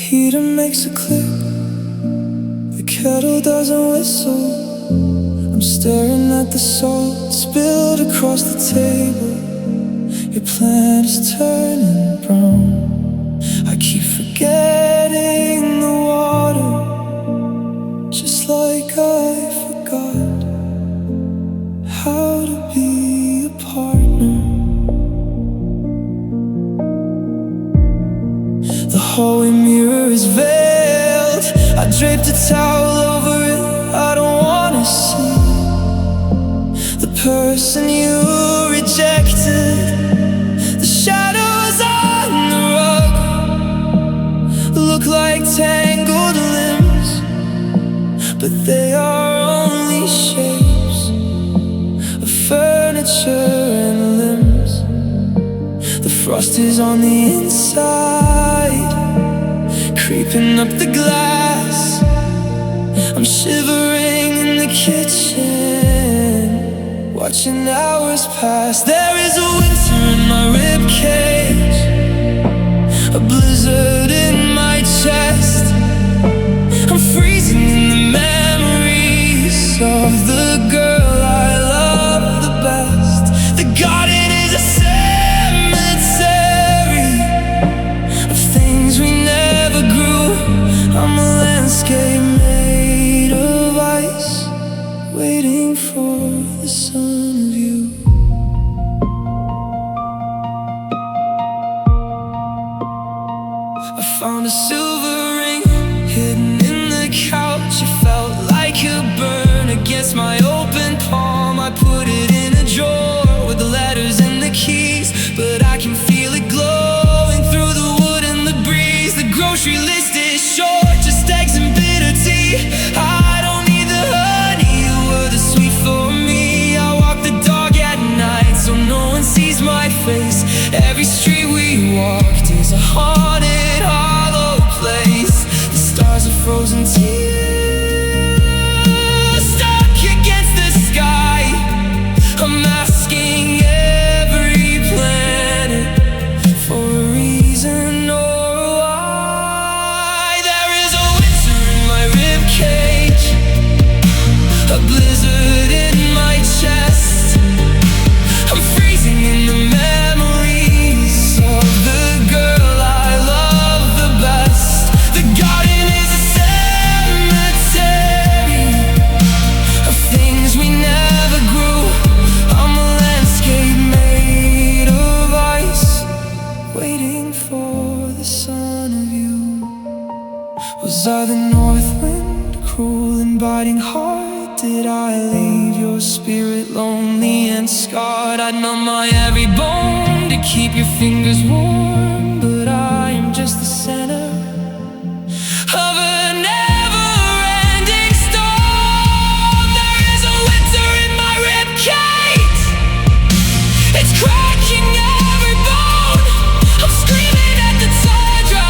heater makes a click, the kettle doesn't whistle. I'm staring at the salt spilled across the table. Your plant is turning brown. I keep forgetting the water, just like I forgot how to be a partner. The hallway mirror is veiled, I draped a towel over it. I don't wanna see the person you rejected. The shadows on the rug look like tangled limbs, but they are only shapes of furniture and limbs. The frost is on the inside, creeping up the glass. I'm shivering in the kitchen, watching hours pass. There is a winter in my ribcage, a blizzard in my chest. I'm freezing in the memories of the girl I love the best. The garden is a cemetery of things we never grew. I'm a landscape made of ice, waiting for the sun of you. I found a silver ring hidden in the couch. It felt like a burn against my open palm. I put it in a drawer with the letters and the keys, but I can feel it glowing through the wood and the breeze. The grocery list is short, just eggs and bitter tea. I don't need the honey, you were the sweet for me. I walk the dog at night so no one sees my face. Every street we walked is a haunted, hollow place. The stars are frozen tears stuck against the sky. I'm asking every planet for a reason or why. There is a winter in my ribcage, a blizzard in my chest. I'm freezing in the memories of the girl I love the best. The garden is a cemetery of things we never grew. I'm a landscape made of ice, waiting for the sun of you. Was I the north wind, cruel and biting hard? Did I leave your spirit lonely and scarred? I'd numb my every bone to keep your fingers warm, but I am just the center of a never-ending storm. There is a winter in my ribcage, it's cracking every bone. I'm screaming at the tundra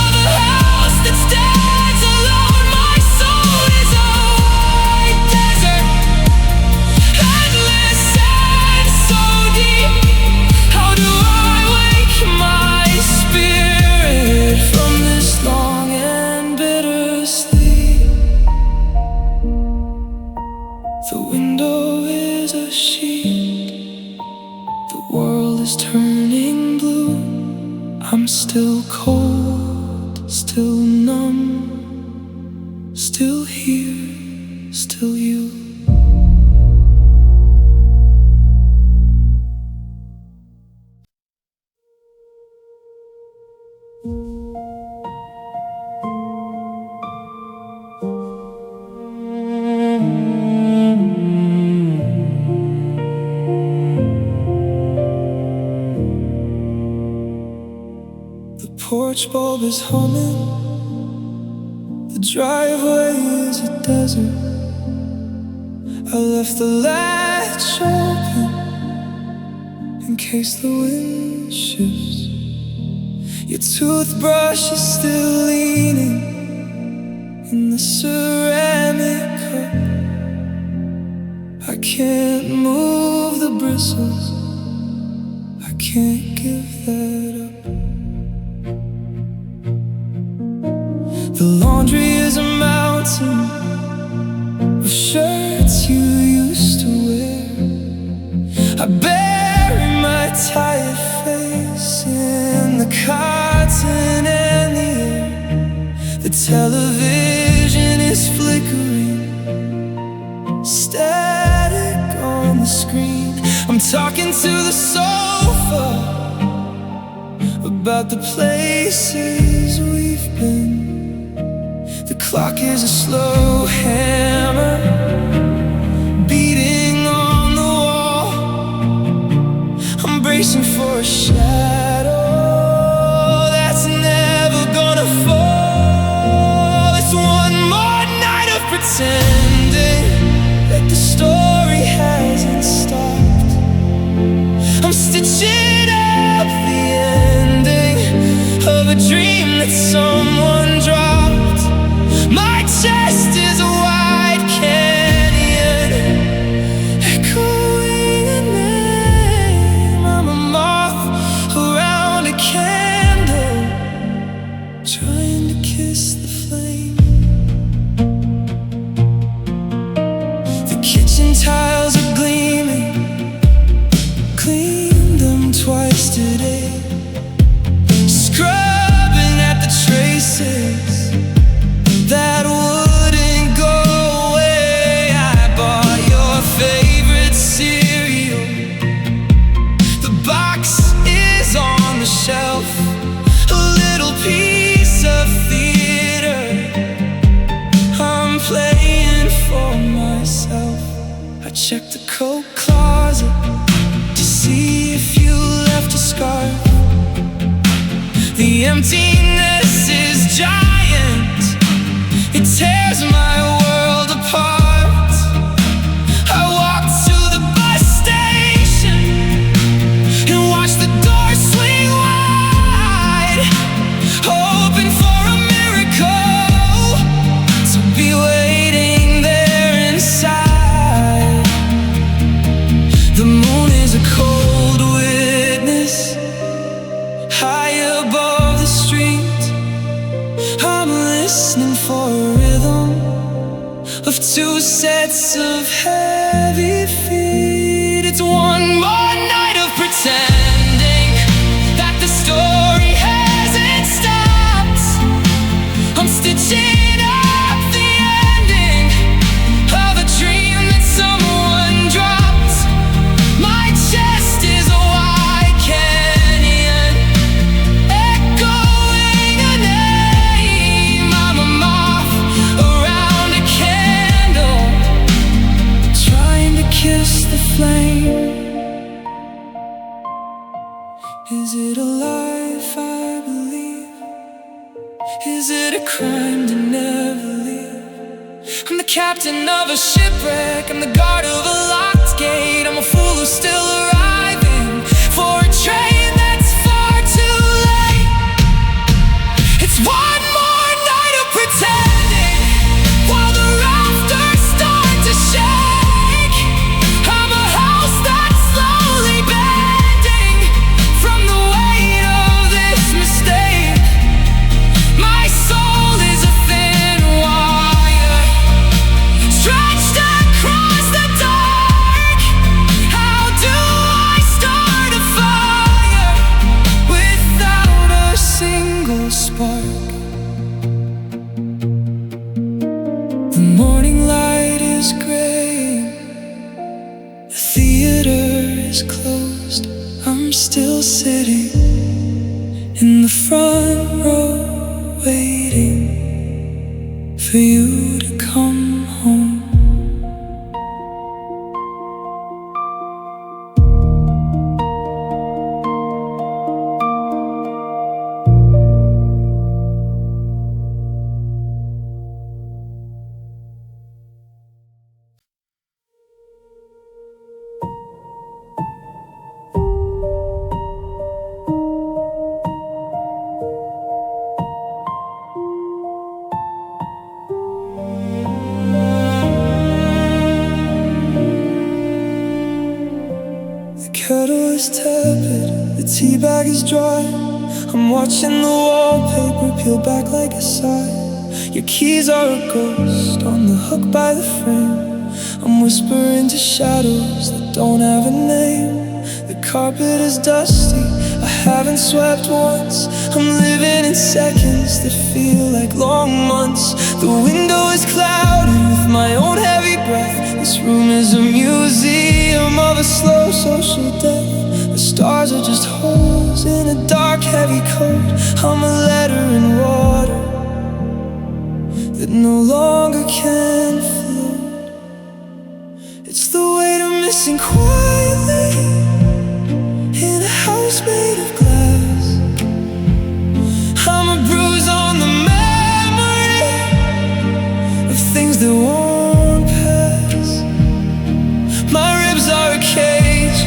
of a house that stands alone. My soul is a white desert, endless and so deep. How do I wake my spirit from this long and bitter sleep? The window is a sheet, the world is turning blue. I'm still cold, still numb, still here, still you. The porch bulb is humming, the driveway is a desert. I left the latch open in case the wind shifts. Your toothbrush is still leaning in the ceramic cup. I can't move the bristles, I can't give that up. The laundry is a mountain of shirts you used to wear. I bury my tired face in the cotton and the air. The television is flickering, static on the screen. I'm talking to the sofa about the places we've been. The clock is a slow hammer beating on the wall. I'm bracing for a shadow that's never gonna fall. It's one more night of pretending that the story hasn't stopped. I'm stitching up the ending of a dream that someone dropped. My chest is a wide canyon, echoing a name. I'm a moth around a candle, trying to kiss the flame. The kitchen tiles are gleaming, cleaned them twice today. Scrubbing at the traces that wouldn't go away. I bought your favorite cereal. The box is on the shelf, a little piece of theater I'm playing for myself. I checked the coat closet to see if you left a scarf. The emptiness is giant, it tears my world apart. I walked to the bus station and watched the doors swing wide, hoping for a miracle to be waiting there inside. The moon is a cold witness high above the street. I'm listening for a rhythm of two sets of heavy feet. It's one more night of pretending that the story hasn't stopped. I'm stitching up the ending of a dream that someone dropped. My chest is a wide canyon, echoing a name. I'm a moth around a candle, trying to kiss the flame. Is it a life I believe? Is it a crime to never leave? I'm the captain of a shipwreck, I'm the guard of a locked gate. I'm a fool who's still arriving for a train that's far too late. It's one more night of pretending while the rafters start to shake. I'm a house that's slowly bending from the weight of this mistake. My soul is a thin wire stretched across the dark. How do I start a fire without a single spark? The morning light is graying, the theater is closed. I'm still sitting in the front row, waiting for you to come home. Kettle is tepid, the tea bag is dry. I'm watching the wallpaper peel back like a sigh. Your keys are a ghost on the hook by the frame. I'm whispering to shadows that don't have a name. The carpet is dusty, I haven't swept once. I'm living in seconds that feel like long months. The window is cloudy with my own heavy breath. This room is a museum of a slow social death. The stars are just holes in a dark heavy coat. I'm a letter in water that no longer can float. It's the weight of missing quietly in a house made of glass. I'm a bruise on the memory of things that won't pass. My ribs are a cage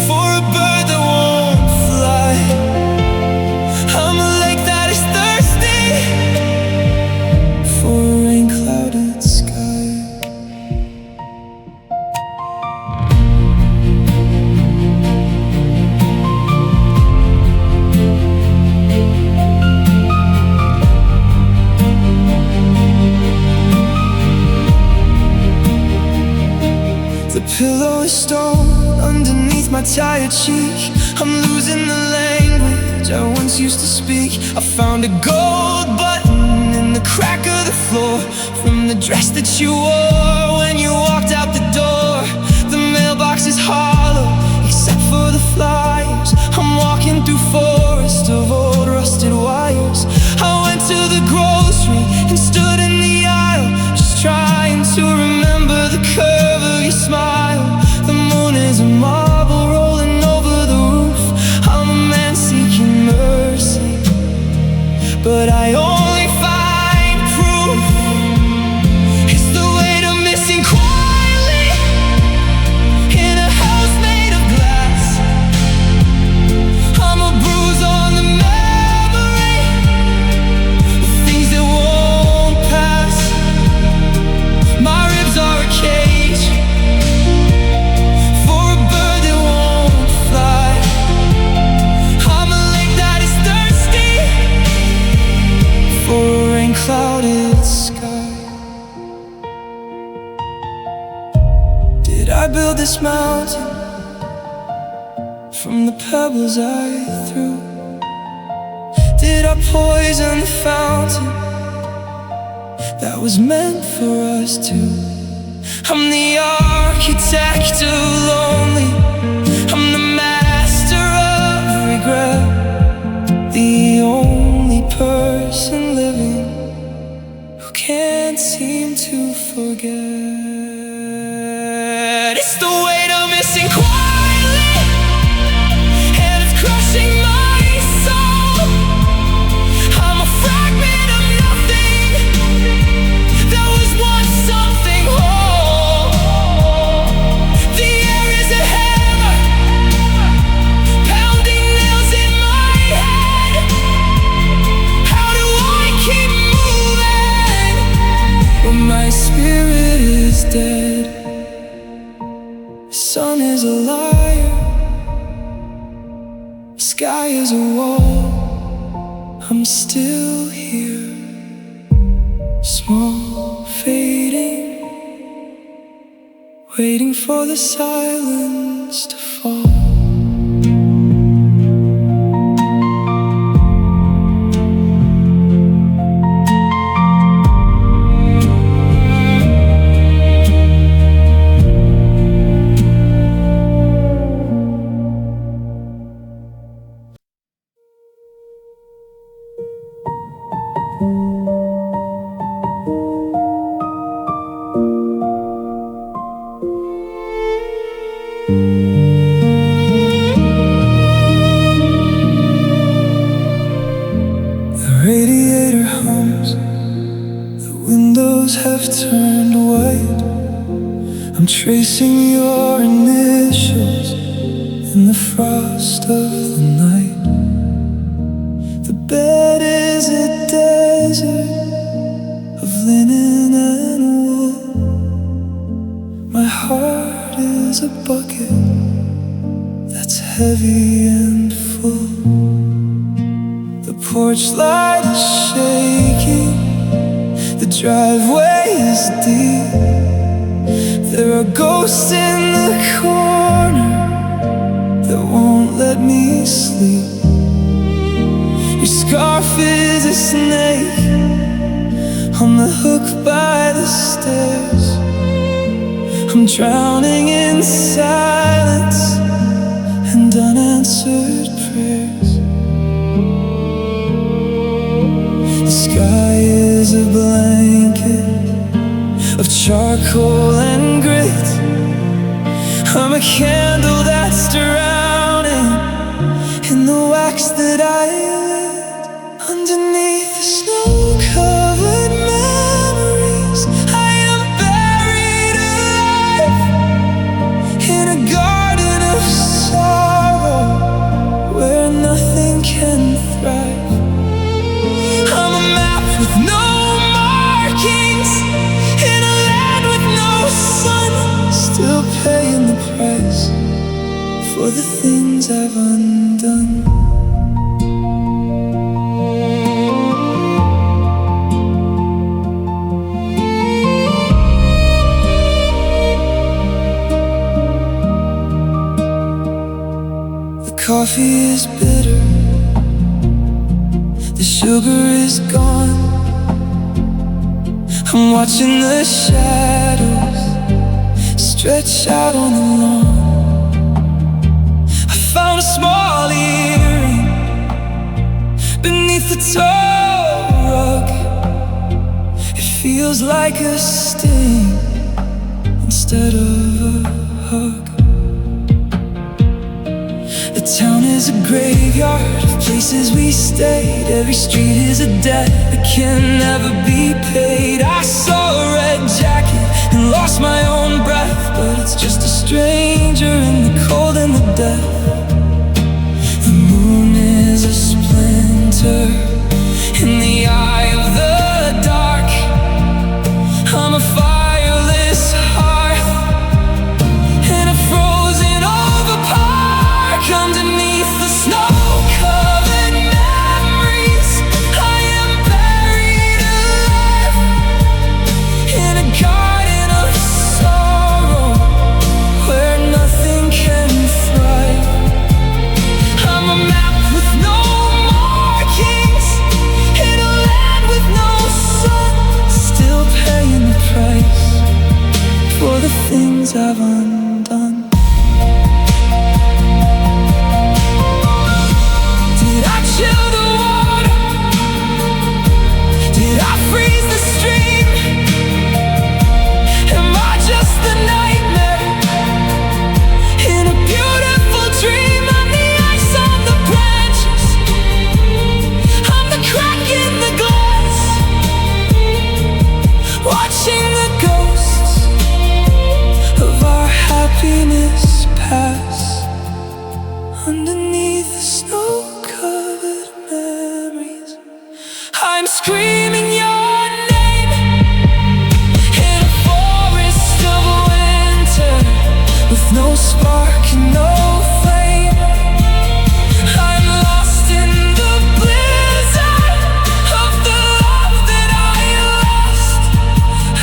for a bird that won't fly. I'm a lake that is thirsty for a rain-clouded sky. The pillow is stone underneath my tired cheek. I'm losing the language I once used to speak. I found a gold button in the crack of the floor from the dress that you wore when you walked out the door. The mailbox is hollow except for the flyers. I'm walking through forests of old rusted wires. I went to the grocery and stood in the aisle, just trying to remember the curve of your smile. The moon is a marble rolling over the roof. I'm a man seeking mercy, but I only find proof. It's the weight of missing quietly in a house made of glass. I'm a bruise on the memory of things that won't pass. My ribs are a cage for a bird that won't fly. I'm a lake that is thirsty for a rain-clouded sky. Did I build this mountain from the pebbles I threw? Did I poison the fountain that was meant for us two? I'm the architect of lonely. I'm the master of regret. The only person living who can't seem to forget. It's the weight of missing quietly, and it's crushing my soul. I'm a fragment of nothing that was once something whole. The air is a hammer, pounding nails in my head. How do I keep moving when my spirit is dead? The sun is a liar, the sky is a wall. I'm still here, small, fading, waiting for the silence to fall. The radiator hums, the windows have turned white. I'm tracing your initials in the frost of the night. The bed is a desert of linen and wool. My heart is a bucket that's heavy and full. The porch light is shaking, the driveway is deep. There are ghosts in the corner that won't let me sleep. Your scarf is a snake on the hook by the stairs. I'm drowning in silence and unanswered prayers. The sky is a blanket of charcoal and grit. I'm a candle that's drowning in the wax that I lit. Underneath the snow-covered memories, I am buried alive in a garden of sorrow where nothing can thrive. I'm a map with no markings in a land with no sun, still paying the price for the things I've undone. The coffee is bitter, the sugar is gone. I'm watching the shadows stretch out on the lawn. I found a small earring beneath the tall rug. It feels like a sting instead of a hug. The town is a graveyard of places we stayed. Every street is a debt that can never be paid. I saw a red jacket and lost my own breath, but it's just a stranger in the cold and the death. The moon is a splinter in the eye of the dark. I'm a fireless hearth in a frozen over park. Underneath the snow-covered memories, I am buried alive in a garden of sorrow where nothing can thrive. I'm a map with no markings in a land with no sun, still paying the price for the things I've undone. Did I chill the water? Did I freeze the stream? Am I just the nightmare in a beautiful dream? I'm the ice on the branches, I'm the crack in the glass, watching the ghosts of our happiness pass. Underneath the snow-covered memories, I'm screaming your name in a forest of winter with no spark and no flame. I'm lost in the blizzard of the love that I lost.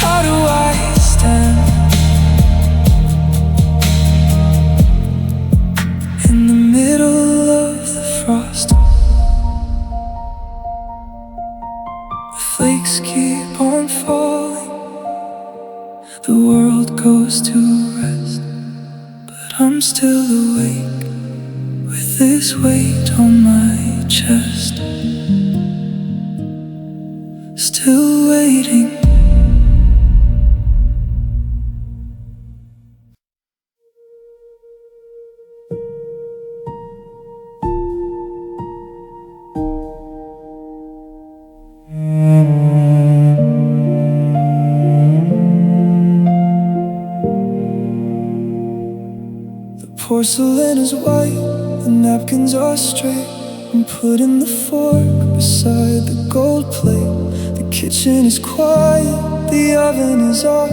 How do I stand in the middle of the frost? Flakes keep on falling, the world goes to rest, but I'm still awake with this weight on my chest. Still waiting. The porcelain is white, the napkins are straight. I'm putting the fork beside the gold plate. The kitchen is quiet, the oven is off.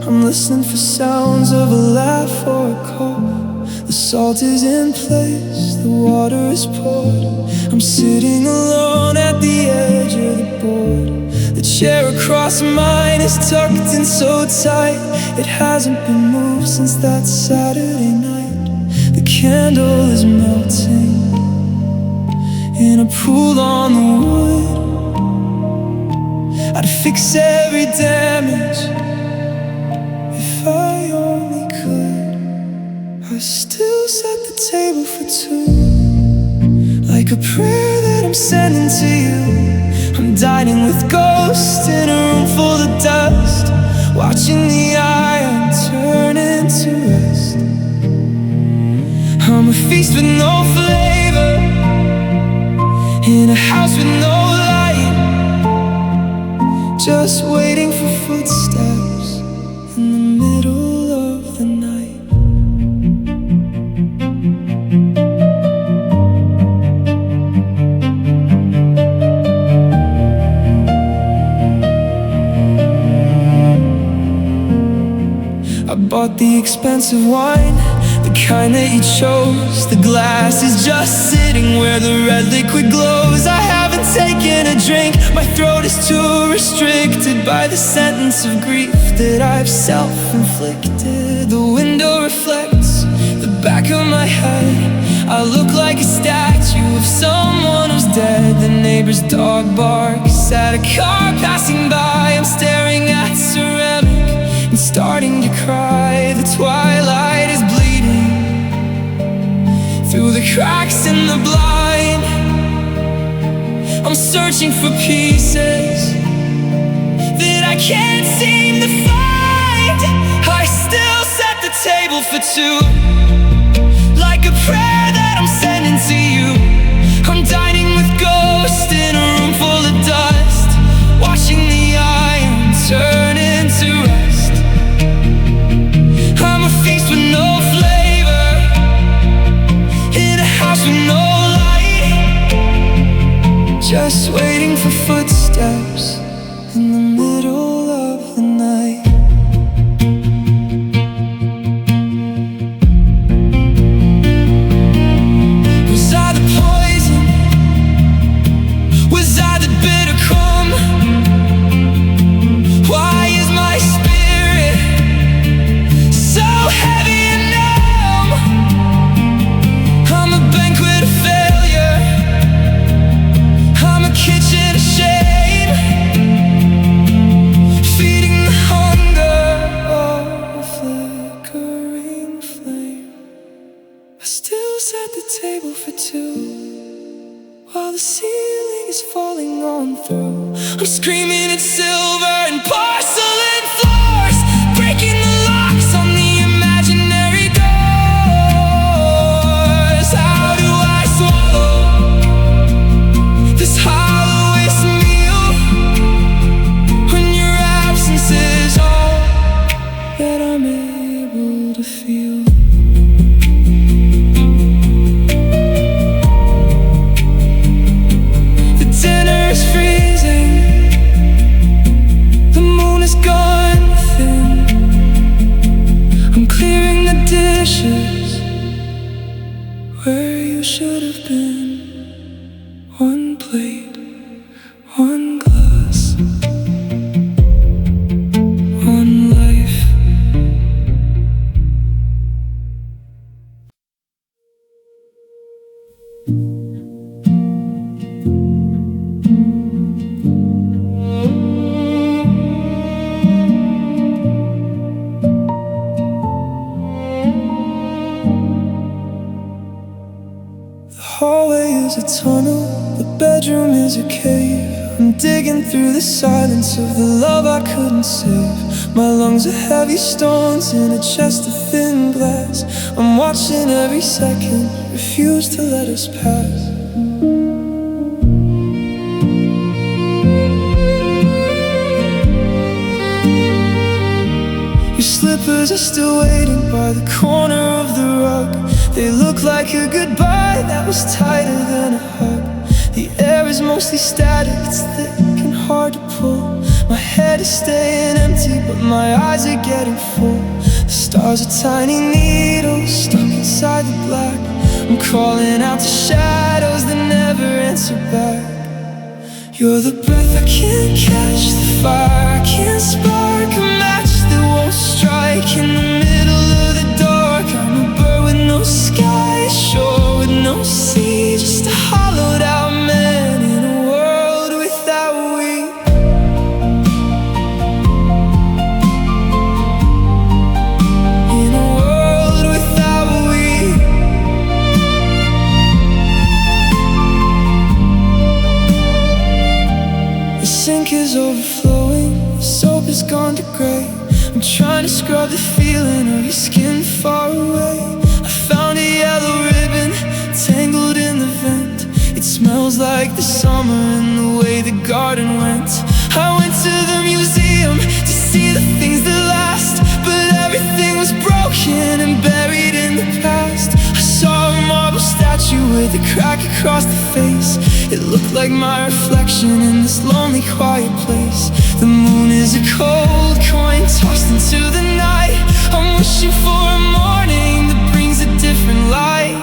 I'm listening for sounds of a laugh or a cough. The salt is in place, the water is poured. I'm sitting alone at the edge of the board. The chair across mine is tucked in so tight. It hasn't been moved since that Saturday night. The candle is melting in a pool on the wood. I'd fix every damage if I only could. I still set the table for two, like a prayer that I'm sending to you. I'm dining with ghosts in a room full of dust, watching the iron turn into rust. I'm a feast with no flavor, in a house with no light, just waiting for footsteps in the middle of the night. I bought the expensive wine, the kind that you chose. The glass is just sitting where the red liquid glows. I haven't taken a drink, my throat is too restricted by the sentence of grief that I've self-inflicted. The window reflects the back of my head. I look like a statue of someone who's dead. The neighbor's dog barks at a car passing by. I'm staring at ceramic and starting to cry. The twilight is bleeding through the cracks in the blind. I'm searching for pieces that I can't seem to find. I still set the table for two, like a prayer that I'm sending to you. I'm dining with ghosts in a room full of dust, watching the iron turn into rust. I'm a feast with no flavor, in a house with no light, just waiting for footsteps in the middle of the night. Was I the poison? Was I the bitter crumb? Why is my spirit so heavy and numb? I'm a banquet of failure, I'm a kitchen of shame, feeding the hunger of a flickering flame. I still set the table for two, while the ceiling is falling on through. I'm screaming at silver and porcelain floors, breaking the locks on the imaginary doors. How do I swallow this hollowest meal when your absence is all that I'm able to feel? The dinner is freezing, the moon is gone thin. I'm clearing the dishes where you should have been. One plate, one glass, one life. The hallway is a tunnel, the bedroom is a cave. I'm digging through the silence of the love I couldn't save. My lungs are heavy stones in a chest of thin glass. I'm watching every second, refuse to let us pass. Your slippers are still waiting by the corner of the rug. They look like a goodbye that was tighter than a hug. The air is mostly static, it's thick and hard to pull. My head is staying empty, but my eyes are getting full. The stars are tiny needles stuck inside inside the black. I'm calling out to shadows that never answer back. You're the breath I can't catch, the fire I can't spark, a match that won't strike in the middle of the dark. I'm a bird with no sky, a shore with no sea, just a hollowed out man in a world without we. In a world without we. The sink is overflowing, the soap has gone to grey. I'm trying to scrub the feeling of your skin far away. I found a yellow ribbon tangled in the vent. It smells like the summer and the way the garden went. I went to the museum to see the things that last, but everything was broken and buried in the past. I saw a marble statue with a crack across the face. It looked like my reflection in this lonely, quiet place. The moon is a cold coin tossed into the night. I'm wishing for a morning that brings a different light.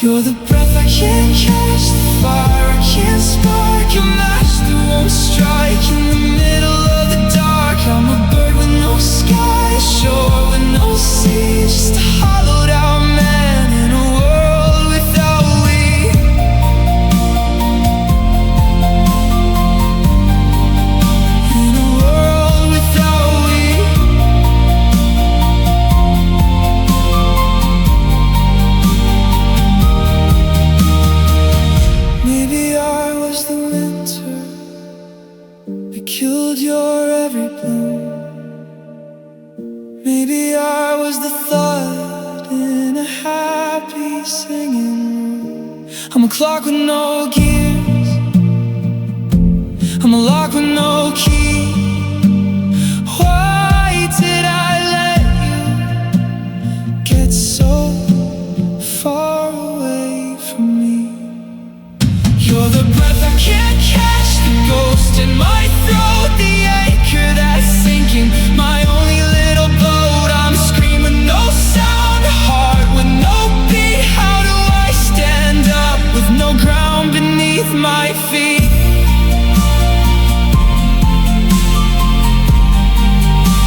You're the breath I can't catch, the fire I can't spark, a match that won't strike in the middle of the dark. I'm a bird with no sky, a shore with no sea, just a hollowed out man in a world without we. In a world without we. Maybe I was the winter that killed your every bloom. Maybe I was the thought in a happy singing room. I'm a clock with no gears, I'm a lock with no key. Why did I let you get so far away from me? You're the breath I can't catch, the ghost in my throat, the anchor that's sinking my only little boat. I'm screaming no sound, a heart with no beat. How do I stand up with no ground beneath my feet?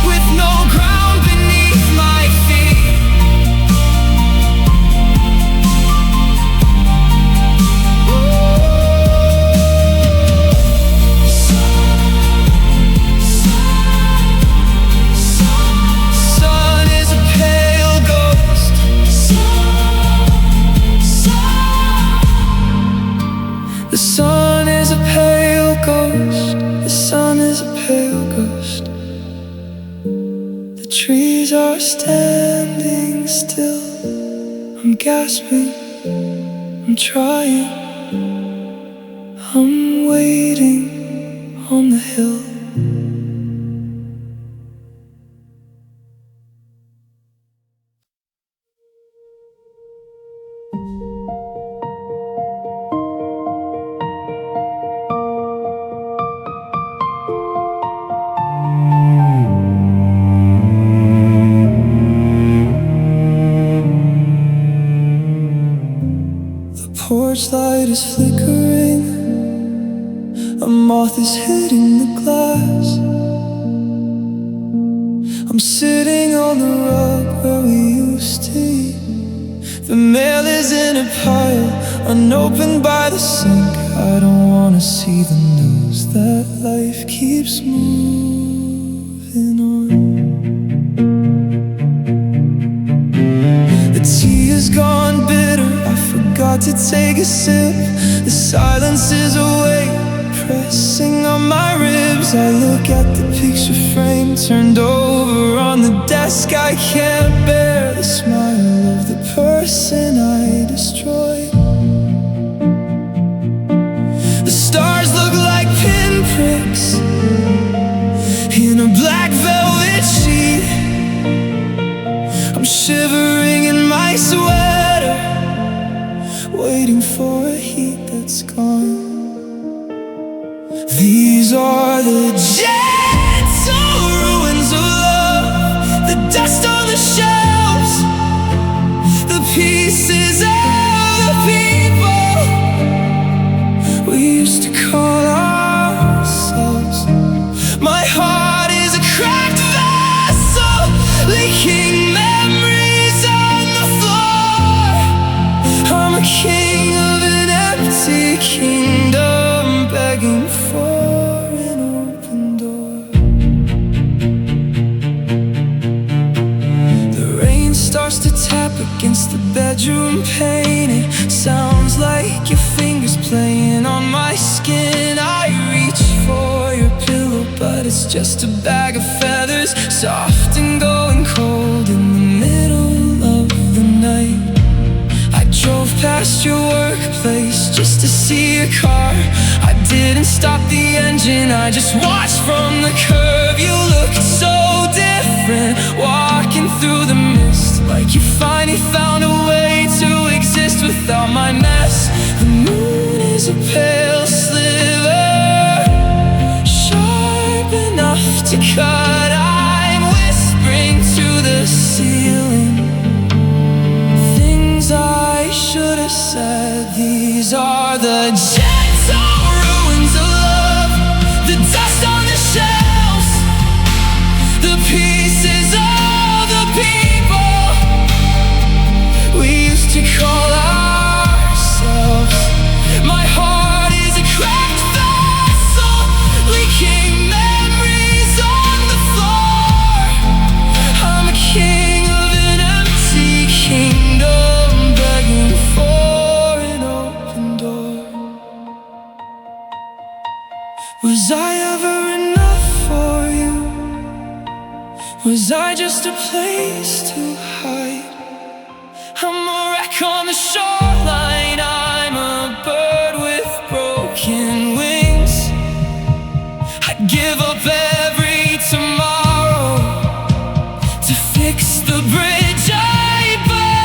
With no ground beneath my feet. Sun is a pale ghost. The sun is a pale ghost. The sun is a pale ghost. The trees are standing still. I'm gasping, I'm trying, I'm waiting on the hill. The porch light is flickering, a moth is hitting the glass. I'm sitting on the rug where we used to eat. The mail is in a pile, unopened by the sink. I don't wanna see the news that life keeps moving on. The tea has gone bitter, I forgot to take a sip. The silence is awake, pressing on my ribs. I look at the picture frame turned over on the desk. I can't bear the smile of the person I destroyed. The stars look like pinpricks in a black velvet sheet. I'm shivering in my sweater, waiting for a heat that's gone. These are the gentle ruins of love, the dust on the shelves, the pieces of the people we used to call ourselves. My heart is a cracked vessel, leaking memories on the floor. I'm a king of an empty kingdom, begging for an open door. The rain starts to tap against the bedroom pane. It sounds like your fingers playing on my skin. I reach for your pillow, but it's just a bag of feathers, soft and going cold in the middle of the night. I drove past your workplace just to see your car. I didn't stop the engine, I just watched from the curb. You looked so different, walking through the mist, like you finally found a way to exist without my mess. The moon is a pale sliver, sharp enough to cut. I'm whispering to the ceiling things I should have said. These are the gentle ruins of love, the dust on the shelves, the pieces of the people we used to call ourselves. My heart is a cracked vessel, leaking memories on the floor. I'm a king of an empty kingdom, begging for an open door. Was I ever enough for you? Was I just a place to hide? I'm a wreck on the shoreline, I'm a bird with broken wings. I'd give up every tomorrow to fix the bridge I burned.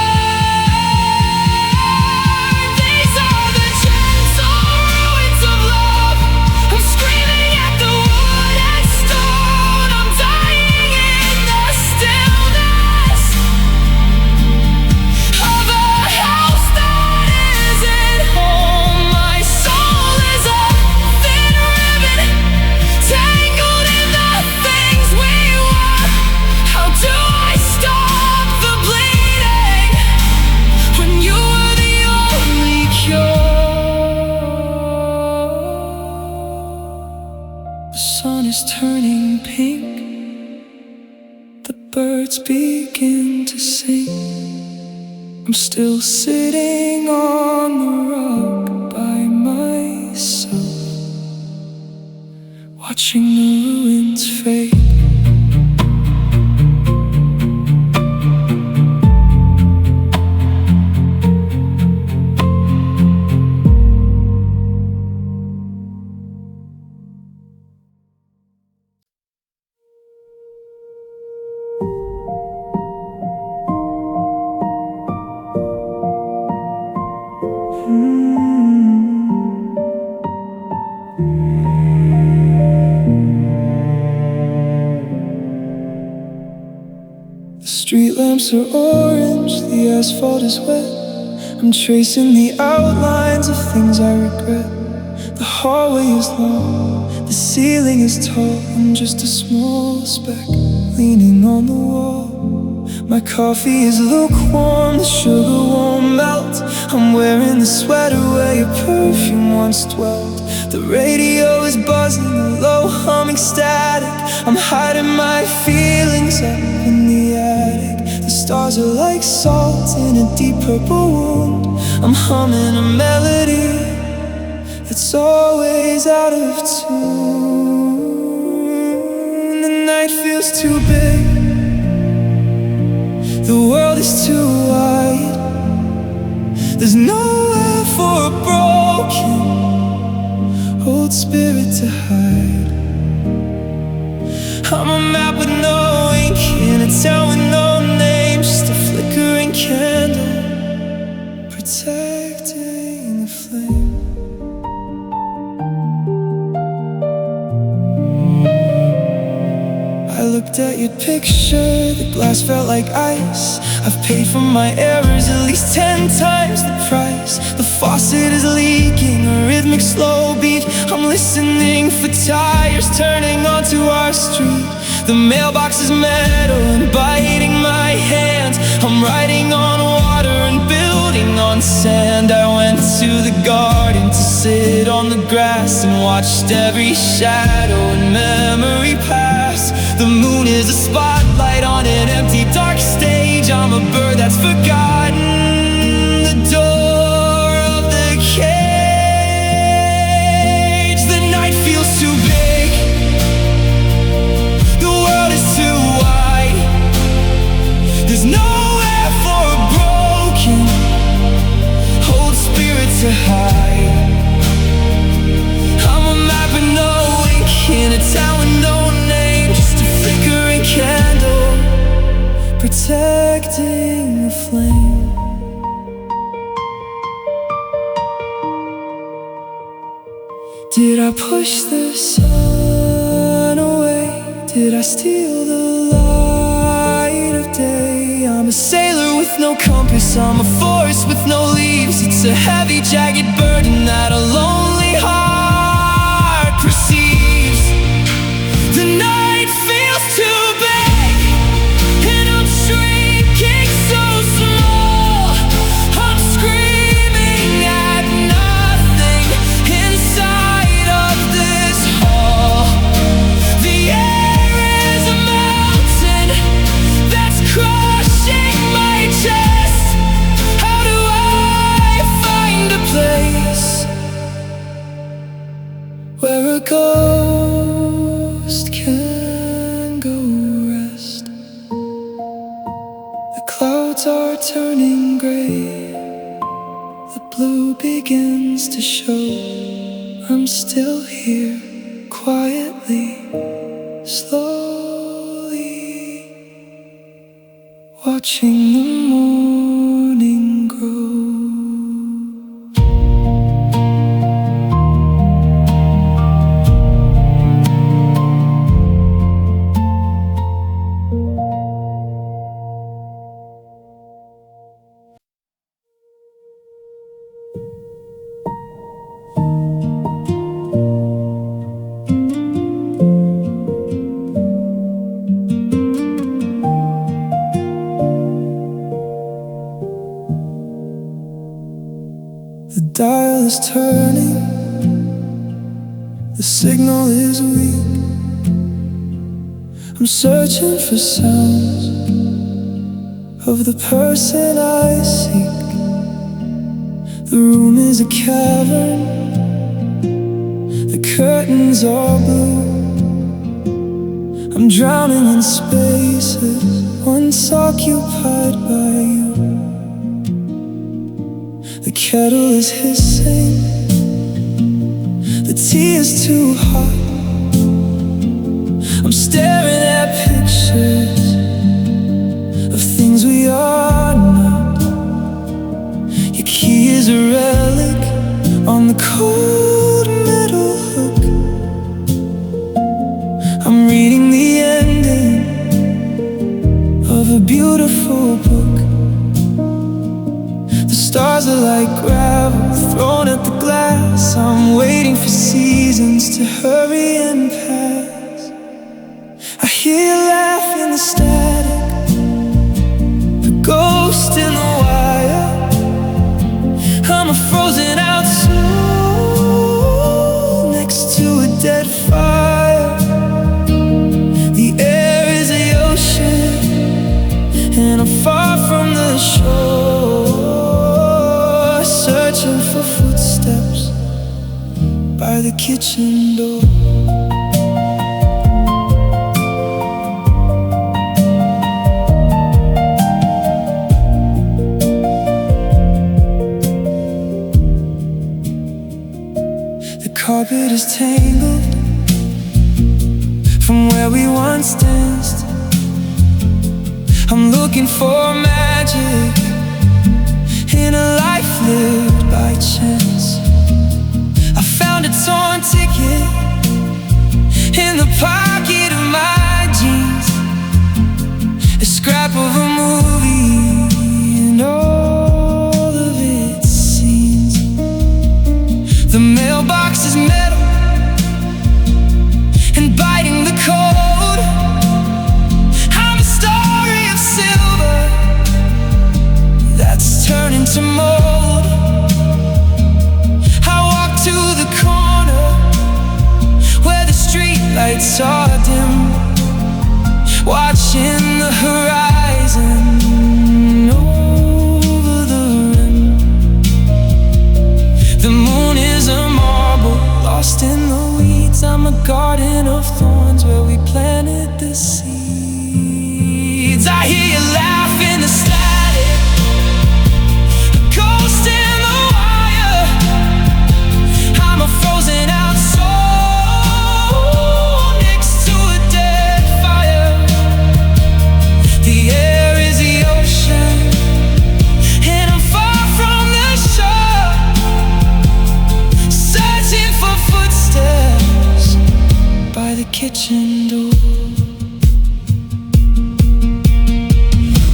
These are the gentle ruins of love. I'm screaming at the wood and stone. I'm dying in the stillness of a house that isn't home. My soul is a thin ribbon, tangled in the things we were. How do I stop the bleeding when you were the only cure? The sun is turning pink, the birds begin to sing. I'm still sitting on the rock by myself, watching the ruins fade. The street lamps are orange, the asphalt is wet. I'm tracing the outlines of things I regret. The hallway is long, the ceiling is tall. I'm just a small speck leaning on the wall. My coffee is lukewarm, the sugar won't melt. I'm wearing the sweater where your perfume once dwelt. The radio is buzzing, a low humming static. I'm hiding my feelings up in the attic. The stars are like salt in a deep purple wound. I'm humming a melody that's always out of tune. The night feels too big, the world is too wide. There's nowhere for a broken old spirit to hide. I'm a map with no ink in a town with no name, just a flickering candle protecting the flame. I looked at your picture, the glass felt like ice. I've paid for my errors at least 10 times the price. The faucet is leaking, a rhythmic slow beat. I'm listening for tires turning onto our street. The mailbox is metal and biting my hands. I'm riding on water and building on sand. I went to the garden to sit on the grass and watched every shadow and memory pass. The moon is a spotlight on an empty dark stage. I'm a bird that's forgotten the door of the cage. The night feels too big, the world is too wide. There's nowhere for a broken old spirit to hide. I'm a map with no ink in a town with no name, just a flickering candle protecting the flame. Did I push the sun away? Did I steal the light of day? I'm a sailor with no compass, I'm a forest with no leaves. It's a heavy, jagged burden that a lonely heart perceives. The night feels too big, and I'm shrinking so small. I'm screaming at nothing inside of this hall. The air is a mountain that's crushing my chest. How do I find a place where a ghost can go rest? The clouds are turning gray, the blue begins to show. I'm still here, quietly, slowly, watching the morning grow. The dial is turning, the signal is weak. I'm searching for sounds of the person I seek. The room is a cavern, the curtains are blue. I'm drowning in spaces once occupied by you. The kettle is hissing, the tea is too hot. I'm staring at pictures of things we are not. Your key is a relic on the cold metal hook. I'm reading the ending of a beautiful book. Stars are like gravel thrown at the glass. I'm waiting for seasons to hurry and pass. I hear you laugh in the static, the ghost in the wire. I'm a frozen out soul next to a dead fire. The air is the ocean, and I'm far from the shore. Searching for footsteps by the kitchen door. The carpet is tangled from where we once danced. I'm looking for magic in a life lived by chance. I found a torn ticket in the pocket of my jeans. woods, I'm a garden of thorns where we planted the seeds. I hear you laugh in the static, a ghost in the wire. I'm a frozen out soul next to a dead fire. The air is the ocean, and I'm far from the shore, searching for footsteps by the kitchen door.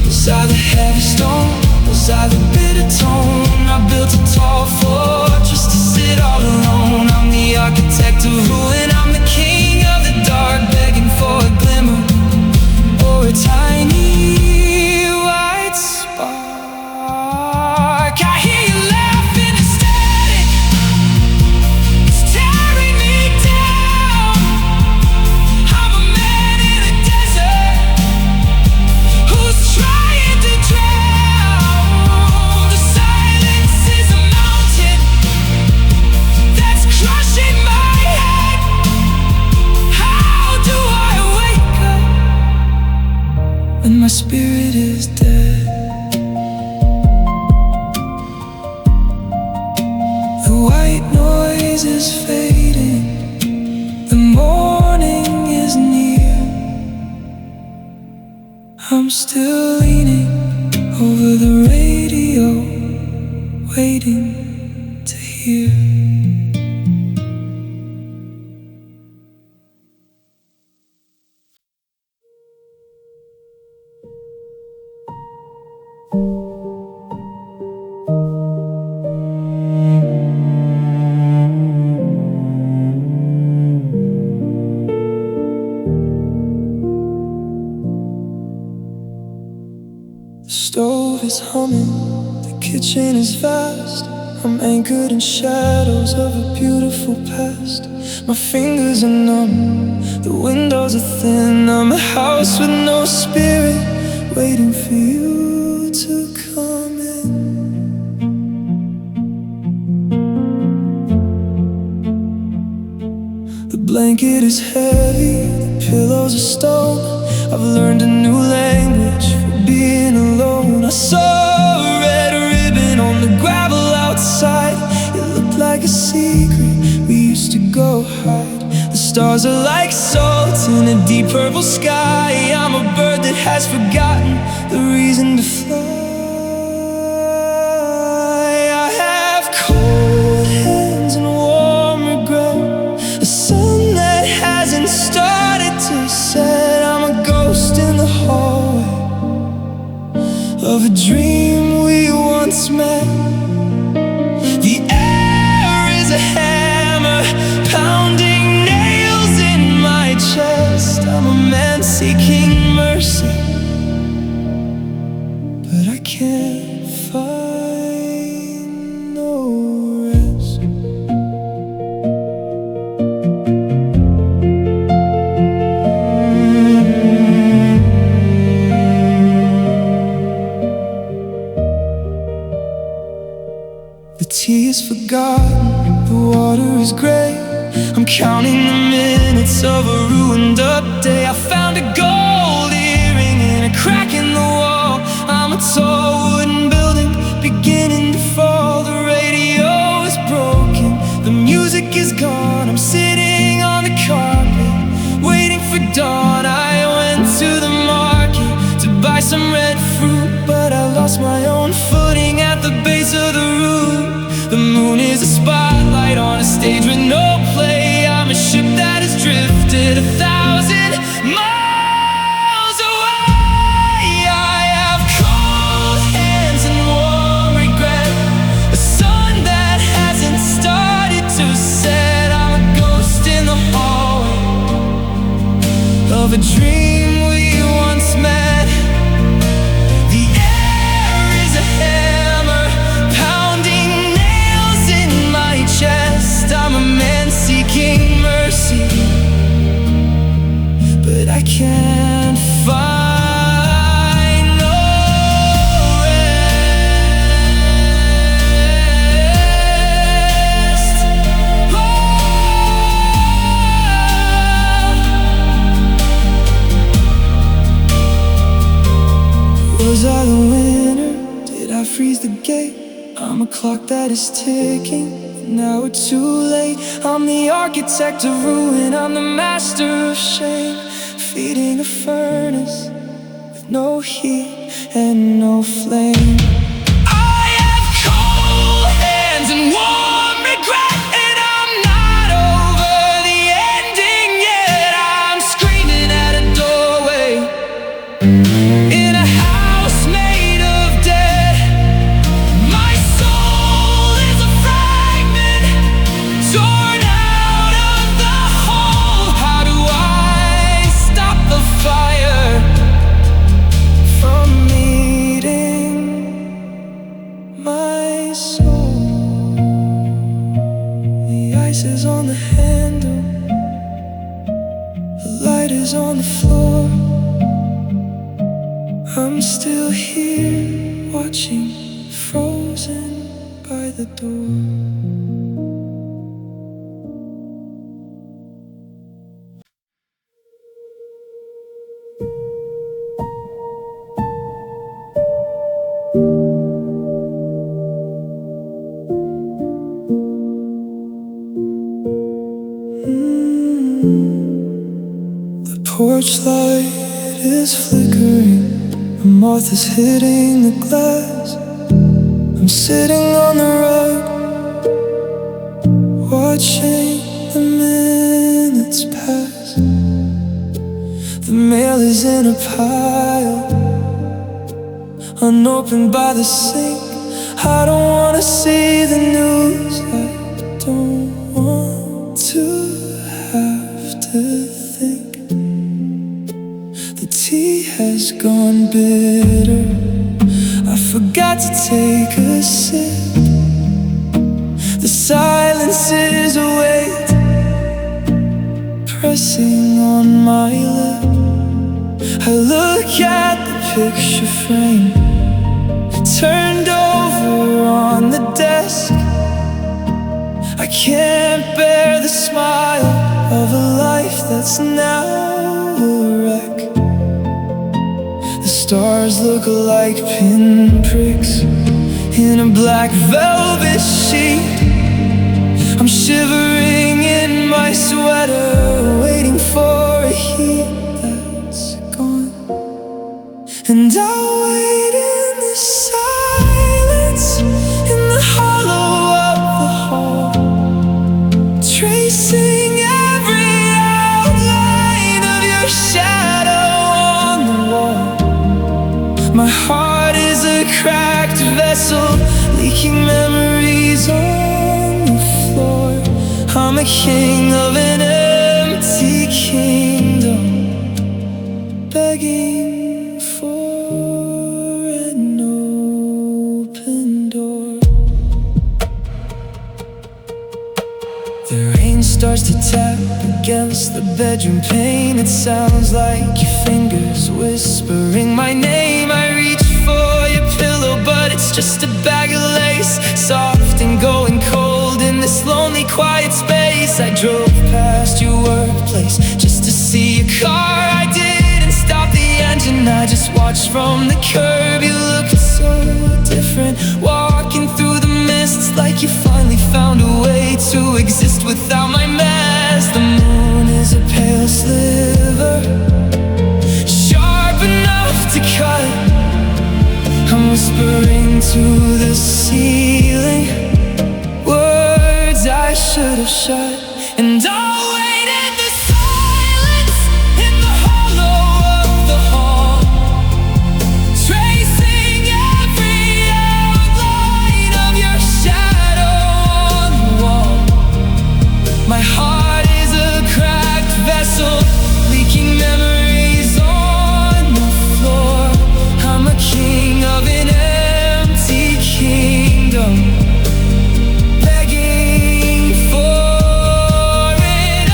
Was I the heavy stone? Was I the bitter tone? I built a tall fortress to sit all alone. I'm the architect of ruin, I'm the king of the dark, begging for a glimmer or a tiny white spark. I hear you laugh in the static, it's tearing me down. I'm a man in a desert who's trying to drown. The silence is a mountain that's crushing my head. How do I wake up when my spirit is dead? The white noise is fading, the morning is near. I'm still leaning over the radio, waiting to hear. The stove is humming, the kitchen is vast. I'm anchored in shadows of a beautiful past. My fingers are numb, the windows are thin. I'm a house with no spirit, waiting for you to come in. The blanket is heavy, the pillows are stone. I've learned a new language for being alone. I saw a red ribbon on the gravel outside. It looked like a secret we used to go hide. The stars are like salt in a deep purple sky. I'm a bird that has forgotten the reason to fly. I have cold hands and warm regret, a sun that hasn't started to set. I'm a ghost in the hallway of a dream we once met. The air is a hammer, pounding nails in my chest. I'm a man seeking mercy, but I can't find no rest. The tea is forgotten, the water is gray. I'm counting the minutes of a ruined up day. I found a gold earring in a crack in the wall. I'm a tall wooden building beginning to fall. The radio is broken, the music is gone. I'm sitting on the carpet, waiting for dawn. I went to the market to buy some red fruit, but I lost my own footing at the base of the roof. The moon is a spotlight on a stage with no play. I'm a ship that has drifted 1,000 miles away. I have cold hands and warm regret, a sun that hasn't started to set. I'm a ghost in the hallway of a dream we once met. The air is a hammer, pounding nails in my chest. I'm a man seeking mercy, but I can't find no rest. Oh. is ticking, now we're too late. I'm the architect of ruin, I'm the master of shame. Feeding a furnace with no heat and no flame. I have cold hands and warm regret, and I'm not over the ending yet. I'm screaming at a doorway in a house made of dead. My soul is a fragment torn out of the whole. How do I stop the fire from eating my soul? The ice is on the handle, the light is on the floor. I'm still here watching, frozen by the door. The porch light is flickering, a moth is hitting the glass. I'm sitting on the rug, watching the minutes pass. The mail is in a pile, unopened by the sink. I don't wanna see the news, I don't want to have to think. The tea has gone bitter, I forgot to take a sip. The silence is a weight pressing on my lip. I look at the picture frame turned over on the desk. I can't bear the smile of a life that's now a wreck. The stars look like pinpricks in a black velvet sheet. I'm shivering in my sweater, waiting for a heat that's gone. And I'll wait in the silence, in the hollow of the hall, tracing every outline of your shadow on the wall. My heart is a cracked vessel, leaking memories on the floor. I'm a king of an empty kingdom, begging for an open door. The rain starts to tap against the bedroom pane. It sounds like your fingers whispering my name. I reach for your pillow, but it's just a bag of lace, soft and going cold in this lonely, quiet space. I drove past your workplace just to see your car. I didn't stop the engine, I just watched from the curb. You looked so different, walking through the mists, like you finally found a way to exist without my mess. The moon is a pale sliver, sharp enough to cut. I'm whispering to the ceiling words I should have shut. And I'll wait in the silence, in the hollow of the hall, tracing every outline of your shadow on the wall. My heart is a cracked vessel, leaking memories on the floor. I'm a king of an empty kingdom, begging for an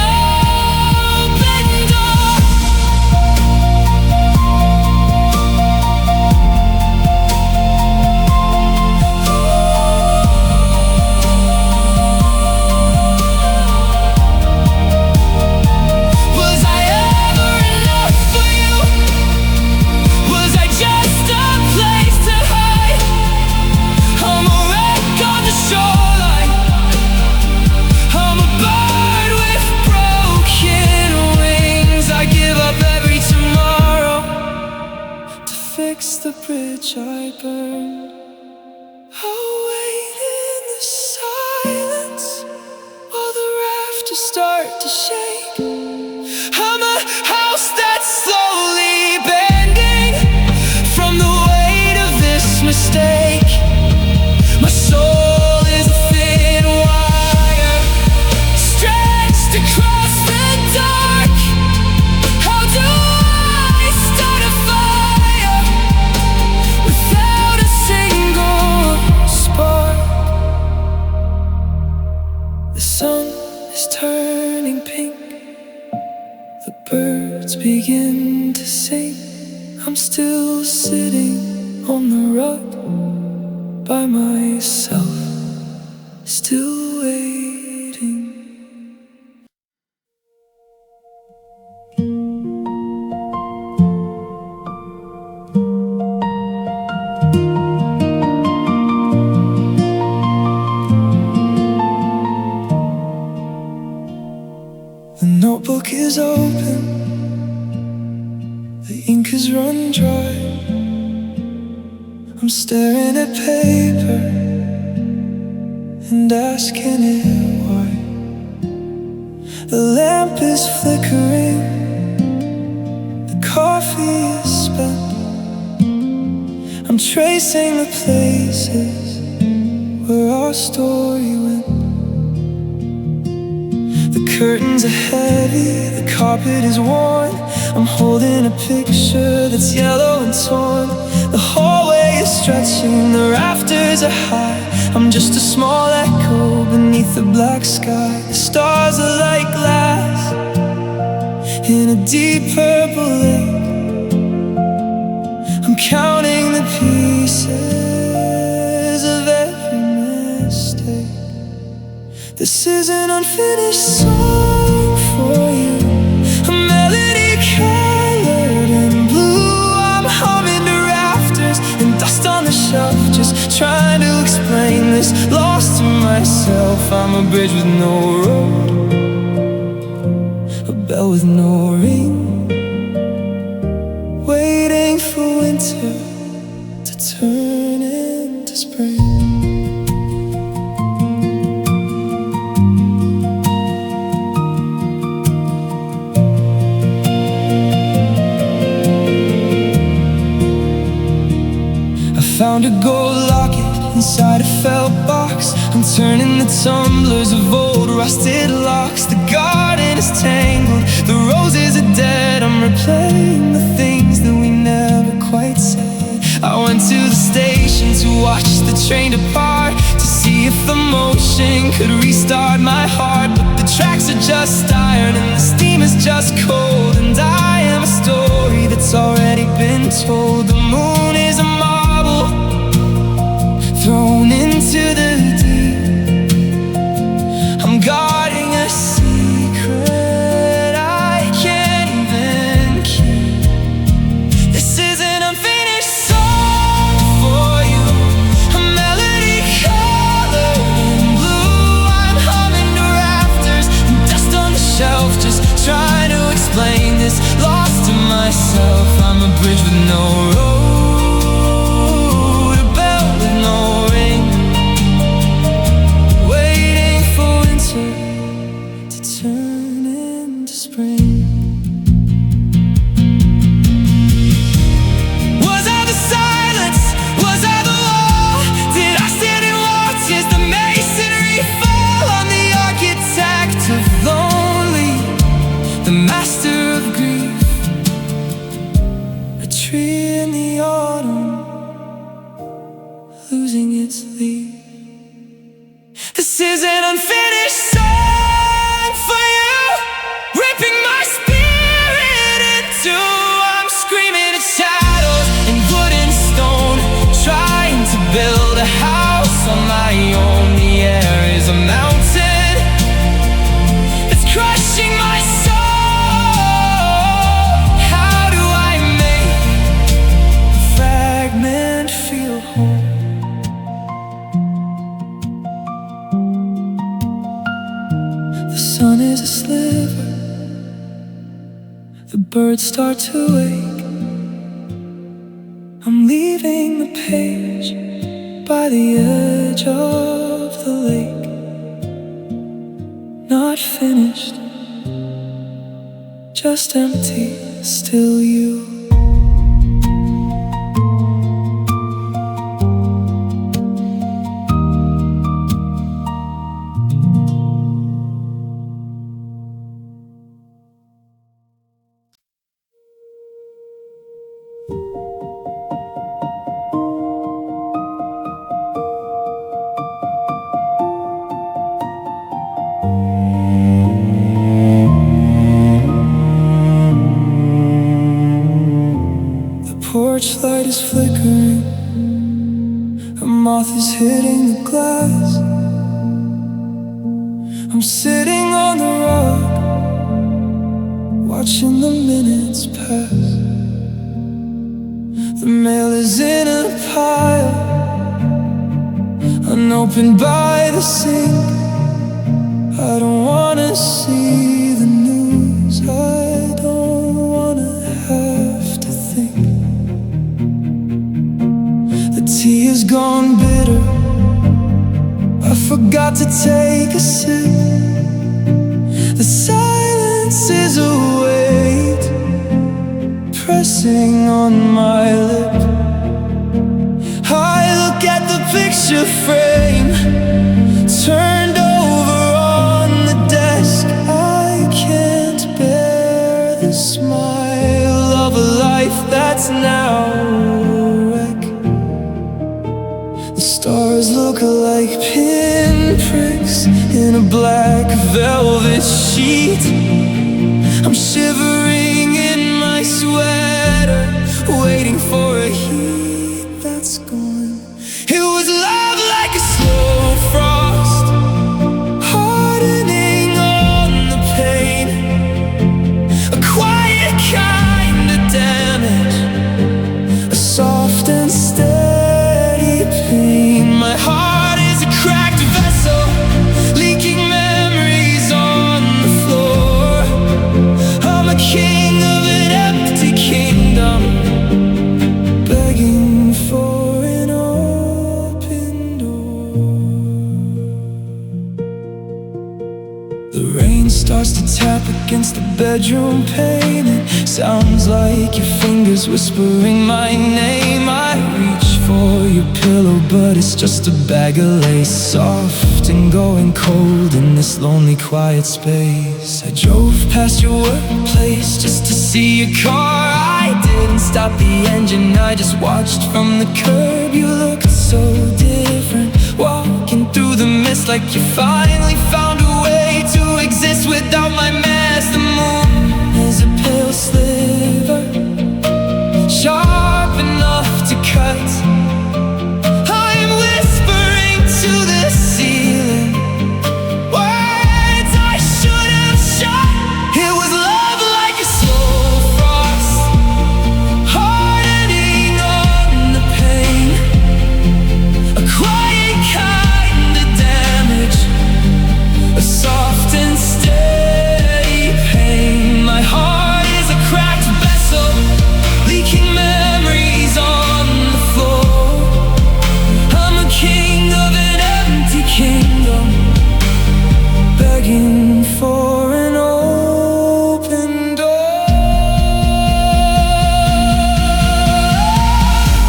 bridge I burned. I'll wait in the silence while the rafters start to shake. I'm a house that's slowly bending from the weight of this mistake. My soul is a thin wire stretched across the dark. How do I start a fire without a single spark? The sun is turning pink, the birds begin to sing. I'm still sitting on the rug by myself, still waiting. The notebook is open, the ink has run dry. I'm staring at paper and asking it why. The lamp is flickering, the coffee is spent. I'm tracing the places where our story went. The curtains are heavy, the carpet is worn. I'm holding a picture that's yellow and torn. The hallway is stretching, the rafters are high. I'm just a small echo beneath the black sky. The stars are like glass in a deep purple lake. I'm counting the pieces of every mistake. This is an unfinished song for you, a melody colored in blue. I'm humming to rafters and dust on the shelf, just trying to explain this, lost to myself. I'm a bridge with no road, a bell with no ring, waiting for winter to turn into spring. Found a gold locket inside a felt box. I'm turning the tumblers of old rusted locks. The garden is tangled, the roses are dead. I'm replaying the things that we never quite said. I went to the station to watch the train depart, to see if the motion could restart my heart. But the tracks are just iron and the steam is just cold, and I am a story that's already been told. The moon is a marble thrown into the deep. I'm guarding a secret I can't even keep. This is an unfinished song for you, a melody colored in blue. I'm humming to rafters and dust on the shelf, just trying to explain this, lost to myself. I'm a bridge with no road, a bell with no ring, waiting for winter to turn into spring. Was I the silence? Was I the wall? Did I stand and watch as the masonry fall? I'm the architect of lonely, the master of grief, a tree in the autumn losing its leaf. This is an unfinished song for you, ripping my spirit in two. I'm screaming at shadows and wood and stone, trying to build a house on my own. The air is a mountain, it's crushing my soul. How do I make a fragment feel whole? The sun is a sliver, the birds start to wake. I'm leaving the page by the edge of the lake. Not finished, just empty, still you. Porch light is flickering, a moth is hitting the glass. I'm sitting on the rug, watching the minutes pass. The mail is in a pile, unopened by the sink. I don't wanna see the news, I don't wanna have to think. The tea has gone bitter, I forgot to take a sip. The silence is a weight pressing on my lip. I look at the picture frame turned over on the desk. I can't bear the smile of a life that's now a wreck. The stars look like pinpricks in a black velvet sheet. I'm shivering in my sweater, waiting for a heat that's gone. It was love like a slow frost, hardening on the pain. A quiet kind of damage, a soft and steady pain. My heart is a cracked vessel, leaking memories on the floor. I'm a king of an empty kingdom, begging for an open door. The rain starts to tap against the bedroom pane. It sounds like your fingers whispering my name. I reach for your pillow, but it's just a bag of lace, soft and going cold in this lonely quiet space. I drove past your workplace just to see your car. I didn't stop the engine, I just watched from the curb. You looked so different, walking through the mist like you finally found a way to exist without my mess. The moon is a pale sliver, sharp enough to cut. I'm whispering to the ceiling words I should have shot. It was love like a slow frost, hardening on the pain. A quiet kind of damage, a soft and steady pain. My heart is a cracked vessel, leaking memories on the floor. I'm a king of an empty kingdom, begging for an open door.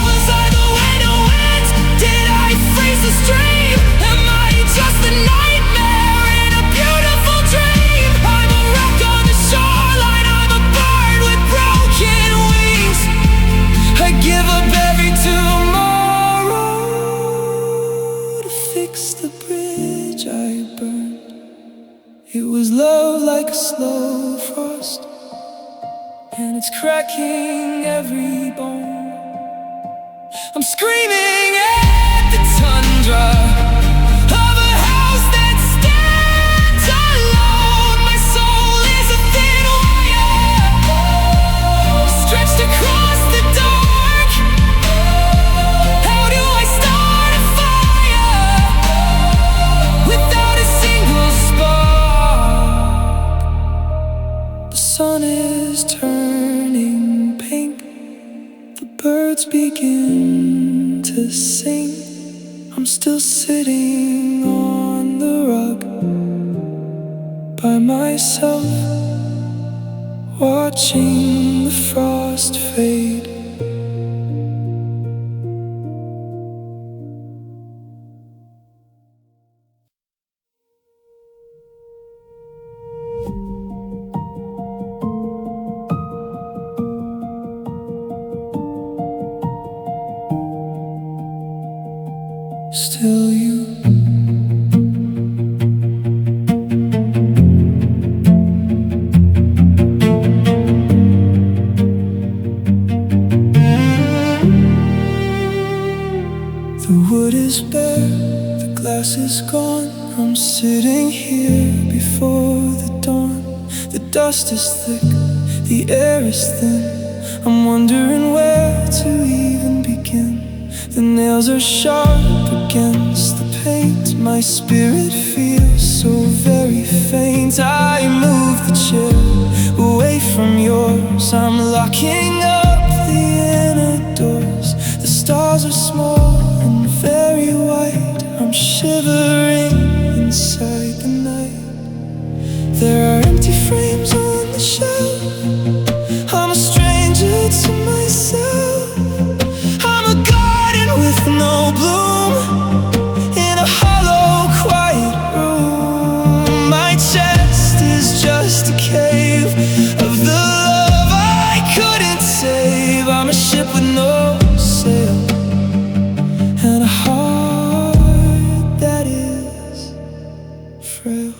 Was I the winter wind? Did I freeze the stream? Am I just a nightmare in a beautiful dream? I'm a wreck on the shoreline, I'm a bird with broken wings. I give up every tomorrow to fix the bridge I burned. It was love like a slow frost, and it's cracking every bone. I'm screaming at the tundra of a house that stands alone. My soul is a thin wire stretched across the dark. How do I start a fire without a single spark? The sun is turning pink, the birds begin to sing, I'm still sitting on the rug by myself, watching the frost fade. Still you. The wood is bare, the glass is gone. I'm sitting here before the dawn. The dust is thick, the air is thin. I'm wondering where to even begin. The nails are sharp against the paint. My spirit feels so very faint. I move the chair away from yours. I'm locking up the inner doors. The stars are small and very white. I'm shivering inside the night. There are empty frames on the shelf. I'm a stranger to myself. With no bloom in a hollow, quiet room. My chest is just a cave of the love I couldn't save. I'm a ship with no sail and a heart that is frail.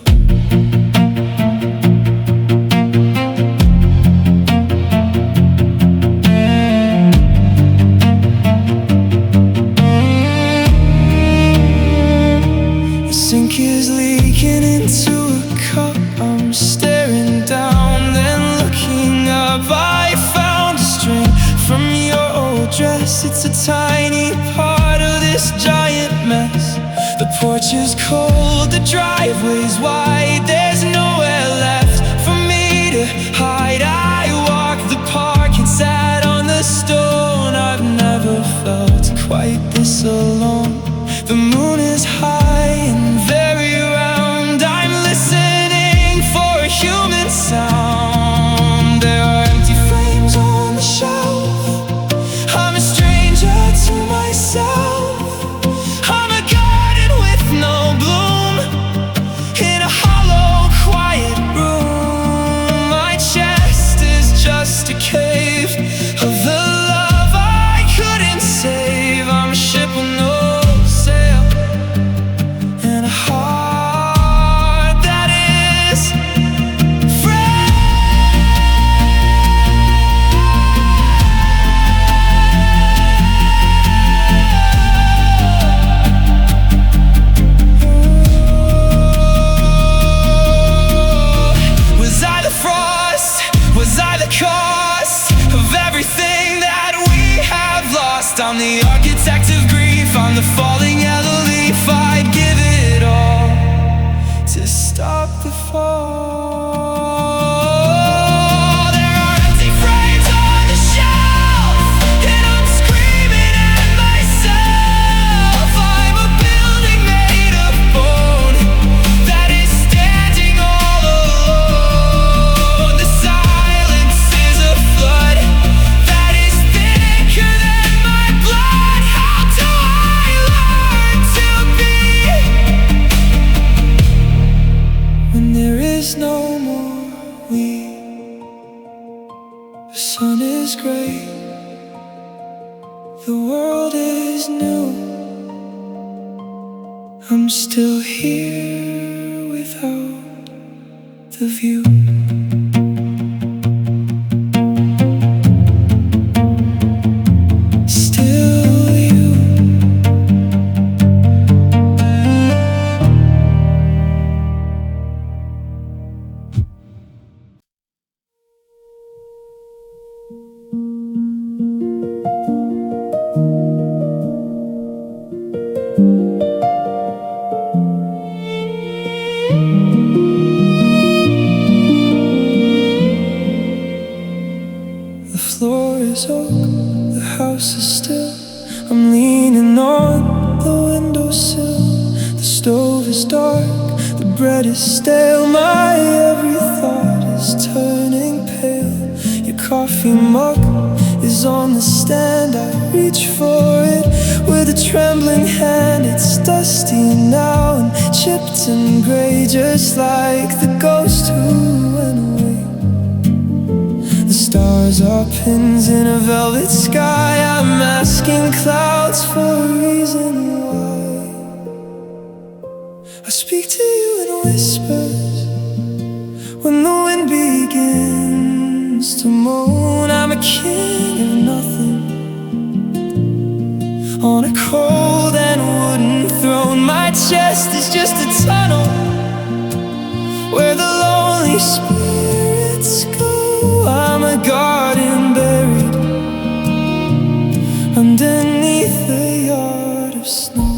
It's a tiny part of this giant mess. The porch is cold, the driveway's wide. There's nowhere left for me to hide. I walked the park and sat on the stone. I've never felt quite this alone. The moon is high and very round. I'm listening for a human sound. There are empty frames on the shelf. To myself, I'm a garden with no bloom in a hollow, quiet room. My chest is just a cave of the love I couldn't save. I'm a ship with no sail and a heart that is I'm the architect of grief, I'm the falling yellow leaf. I'd give it all to stop the fall. There are empty frames on the shelf, and I'm screaming at myself. I'm a building made of bone that is standing all alone. The silence is a flood that is thicker than blood. How do I learn to be when there is no more we? The sun is gray, the world is new. I'm still here without the view. The floor is oak, the house is still. I'm leaning on the windowsill. The stove is dark, the bread is stale. My every thought is turning pale. Your coffee mug is on the stand. I reach for it with a trembling hand. It's dusty now and chipped and gray, just like the ghost who went away. The stars are pins in a velvet sky. I'm asking clouds for a reason why. I speak to you in whispers when the wind begins to moan. I'm a king of nothing on a cold and wooden throne. My chest is just a tunnel where the lonely spirits go. I'm a garden buried underneath a yard of snow.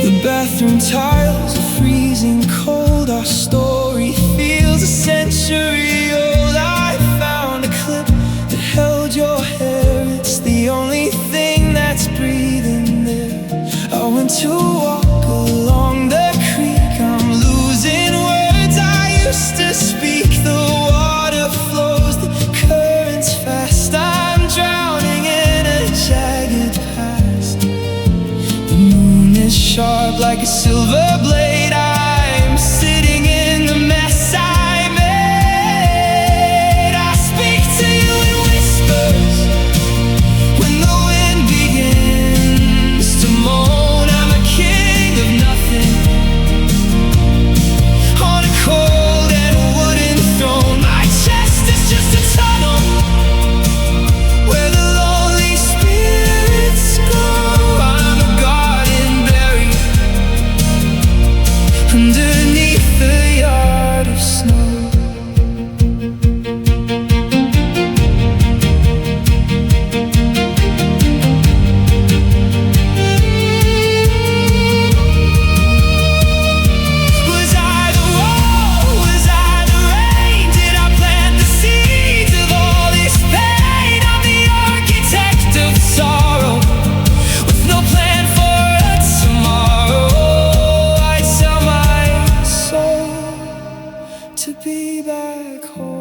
The bathroom tiles are freezing cold. Our story feels a century old. I found a clip that held your hair. It's the only thing that's breathing there. I went to walk along the creek. I'm losing words I used to speak. The water flows, the current's fast. I'm drowning in a jagged past. The moon is sharp like a silver blade. I'm sitting in the mess I made. I speak to you in whispers when the wind begins to moan. I'm a king of nothing on a cold and wooden throne. My chest is just a tunnel where the lonely spirits go. I'm a garden buried underneath a yard of snow. Was I the wall? Was I the rain? Did I plant the seeds of all this pain? I'm the architect of sorrow with no plan for a tomorrow. I sell my soul to be back home.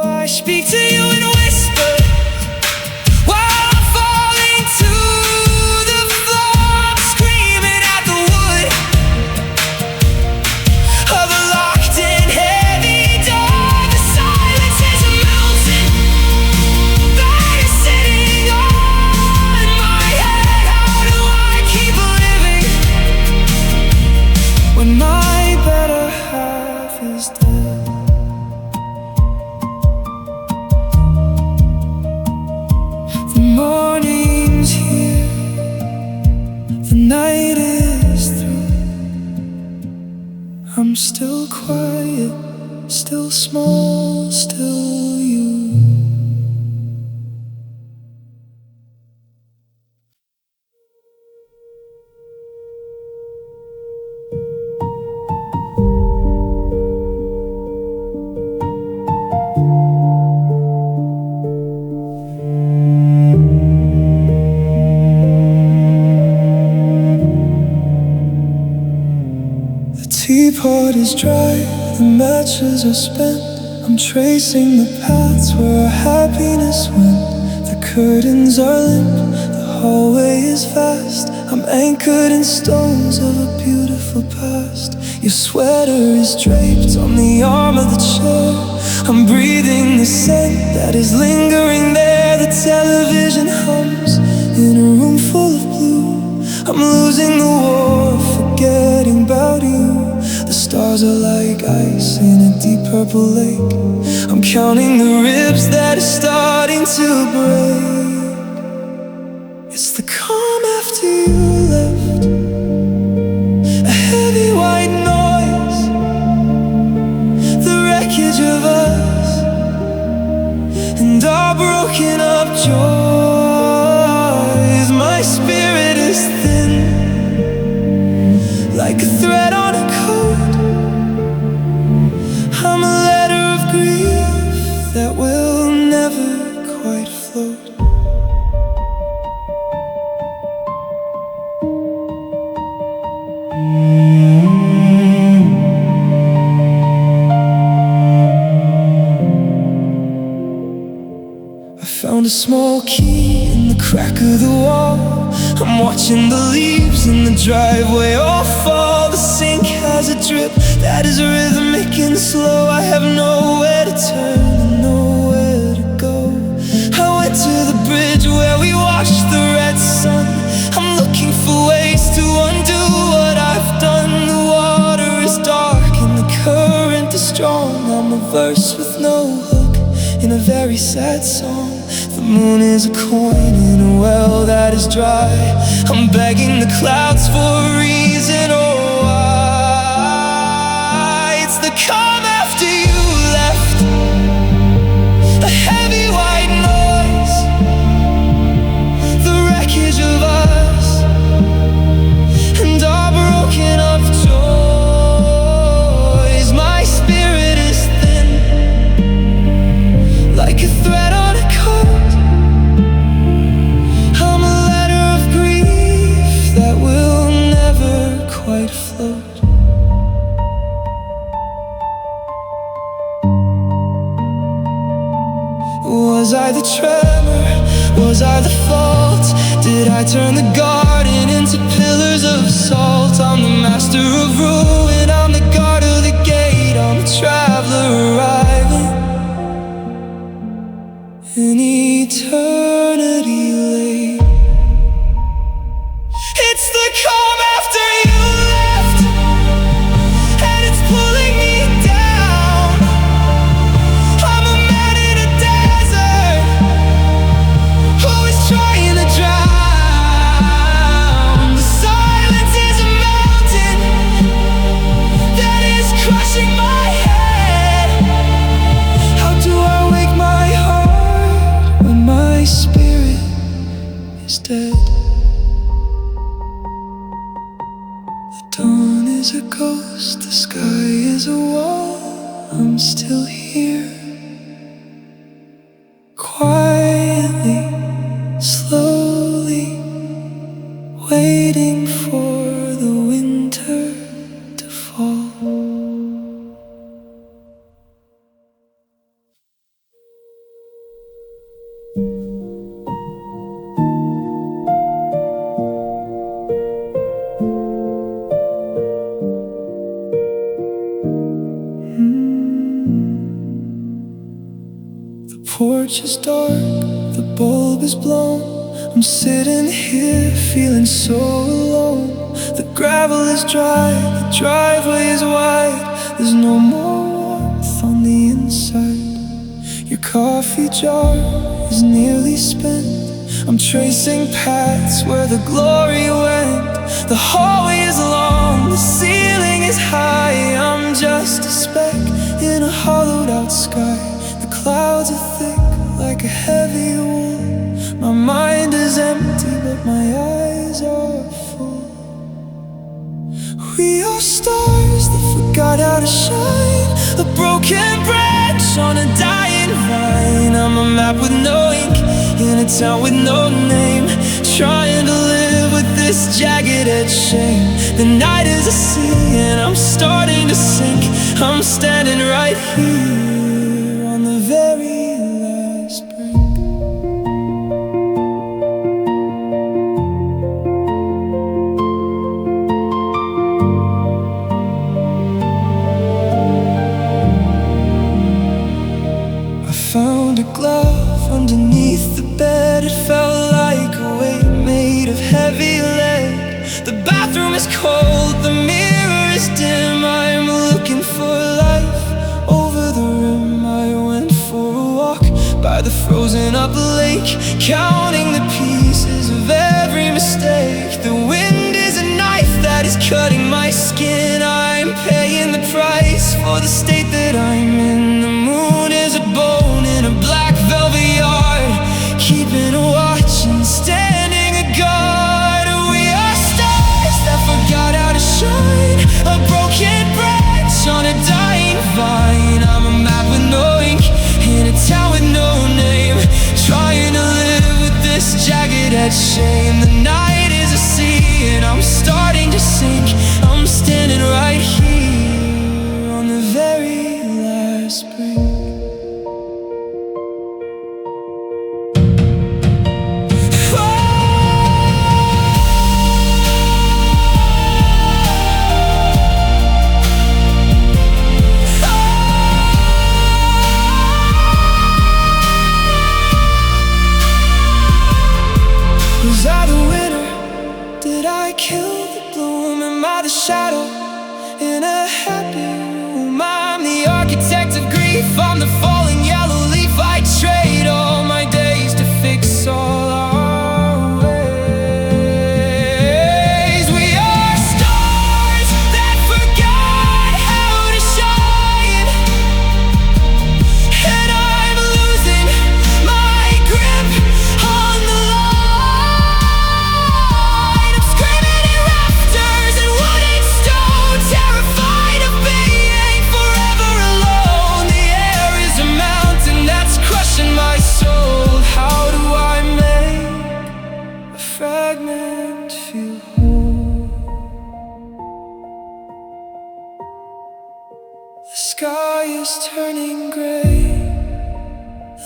I speak to you in whispers while I'm falling to the floor. I'm screaming at the wood of a locked and heavy door. The silence is a mountain that is sitting on my head. How do I keep living when my better half is dead? The morning's here, the night is through. I'm still quiet, still small, still you. The teapot is dry, the matches are spent. I'm tracing the paths where our happiness went. The curtains are limp, the hallway is vast. I'm anchored in stones of a beautiful past. Your sweater is draped on the arm of the chair. I'm breathing the scent that is lingering there. The television hums in a room full of blue. I'm losing the war, forgetting about you. The stars are like ice in a deep purple lake. I'm counting the ribs that are starting to break. It's the calm after you left, a heavy white noise, the wreckage of us, and our broken up joys. My spirit is Found a small key in the crack of the wall. I'm watching the leaves in the driveway all fall. The sink has a drip that is rhythmic and slow. I have nowhere to turn and nowhere to go. I went to the bridge where we watched the red sun. I'm looking for ways to undo what I've done. The water is dark and the current is strong. I'm a verse with no hook in a very sad song. The moon is a coin in a well that is dry. I'm begging the clouds for a reason, oh why? It's the calm after you left, a heavy white noise, the wreckage of us and our broken up joys. My spirit is thin, like a thread on a cord. I'm a letter of grief that will never quite float. Was I the tremor? Was I the fault? Did I turn the garden into pillars of salt? I'm the master of ruin, I'm the guard of the gate, I'm a traveler arriving in eternity late. It's the calm after you left, and it's pulling me down. I'm a man in a desert who is trying to drown. The silence is a mountain that is crushing my head. How do I wake my heart when my spirit is dead? The dawn is a ghost, the sky is a wall. I'm still here, quietly, slowly, waiting for the winter to fall. The porch is dark, the bulb is blown. I'm sitting here feeling so alone. The gravel is dry, the driveway is wide. There's no more warmth on the inside. Your coffee jar is nearly spent. I'm tracing paths where the glory went. The hallway is long, the ceiling is high. I'm just a speck in a hollowed out sky. The clouds are thick like a heavy wool. My mind is empty but my eyes are full. We are stars that forgot how to shine, a broken branch on a dying vine. I'm a map with no ink in a town with no name, trying to live with this jagged edge shame. The night is a sea and I'm starting to sink. I'm standing right here on the very last brink. I found a glove underneath the bed. It felt like a weight made of heavy lead. The bathroom is cold, the mirror is dim. I'm looking for life over the rim. I went for a walk by the frozen up lake, counting the pieces of every mistake. The wind is a knife that is cutting my skin. I'm paying the price for the state that I'm in. The moon is a bone in a black velvet yard, keeping a watch and standing a guard. We are stars that forgot how to shine, a broken branch on a dying vine. I'm a map with no ink in a town with no name, trying to live with this jagged edge shame. The night is a sea and I'm starting to sink. I'm standing right here on the very last brink. kill the bloom? Am I the shadow in a happy room? I'm the architect of grief, I'm the falling yellow leaf. I trade all my days to fix all our ways. We are stars that forgot how to shine, and I'm losing my grip on the line. I'm screaming in rafters and wooden stone, terrified of being forever alone. The air is a mountain that's crushing my soul. How do I make a fragment feel whole? The sky is turning gray,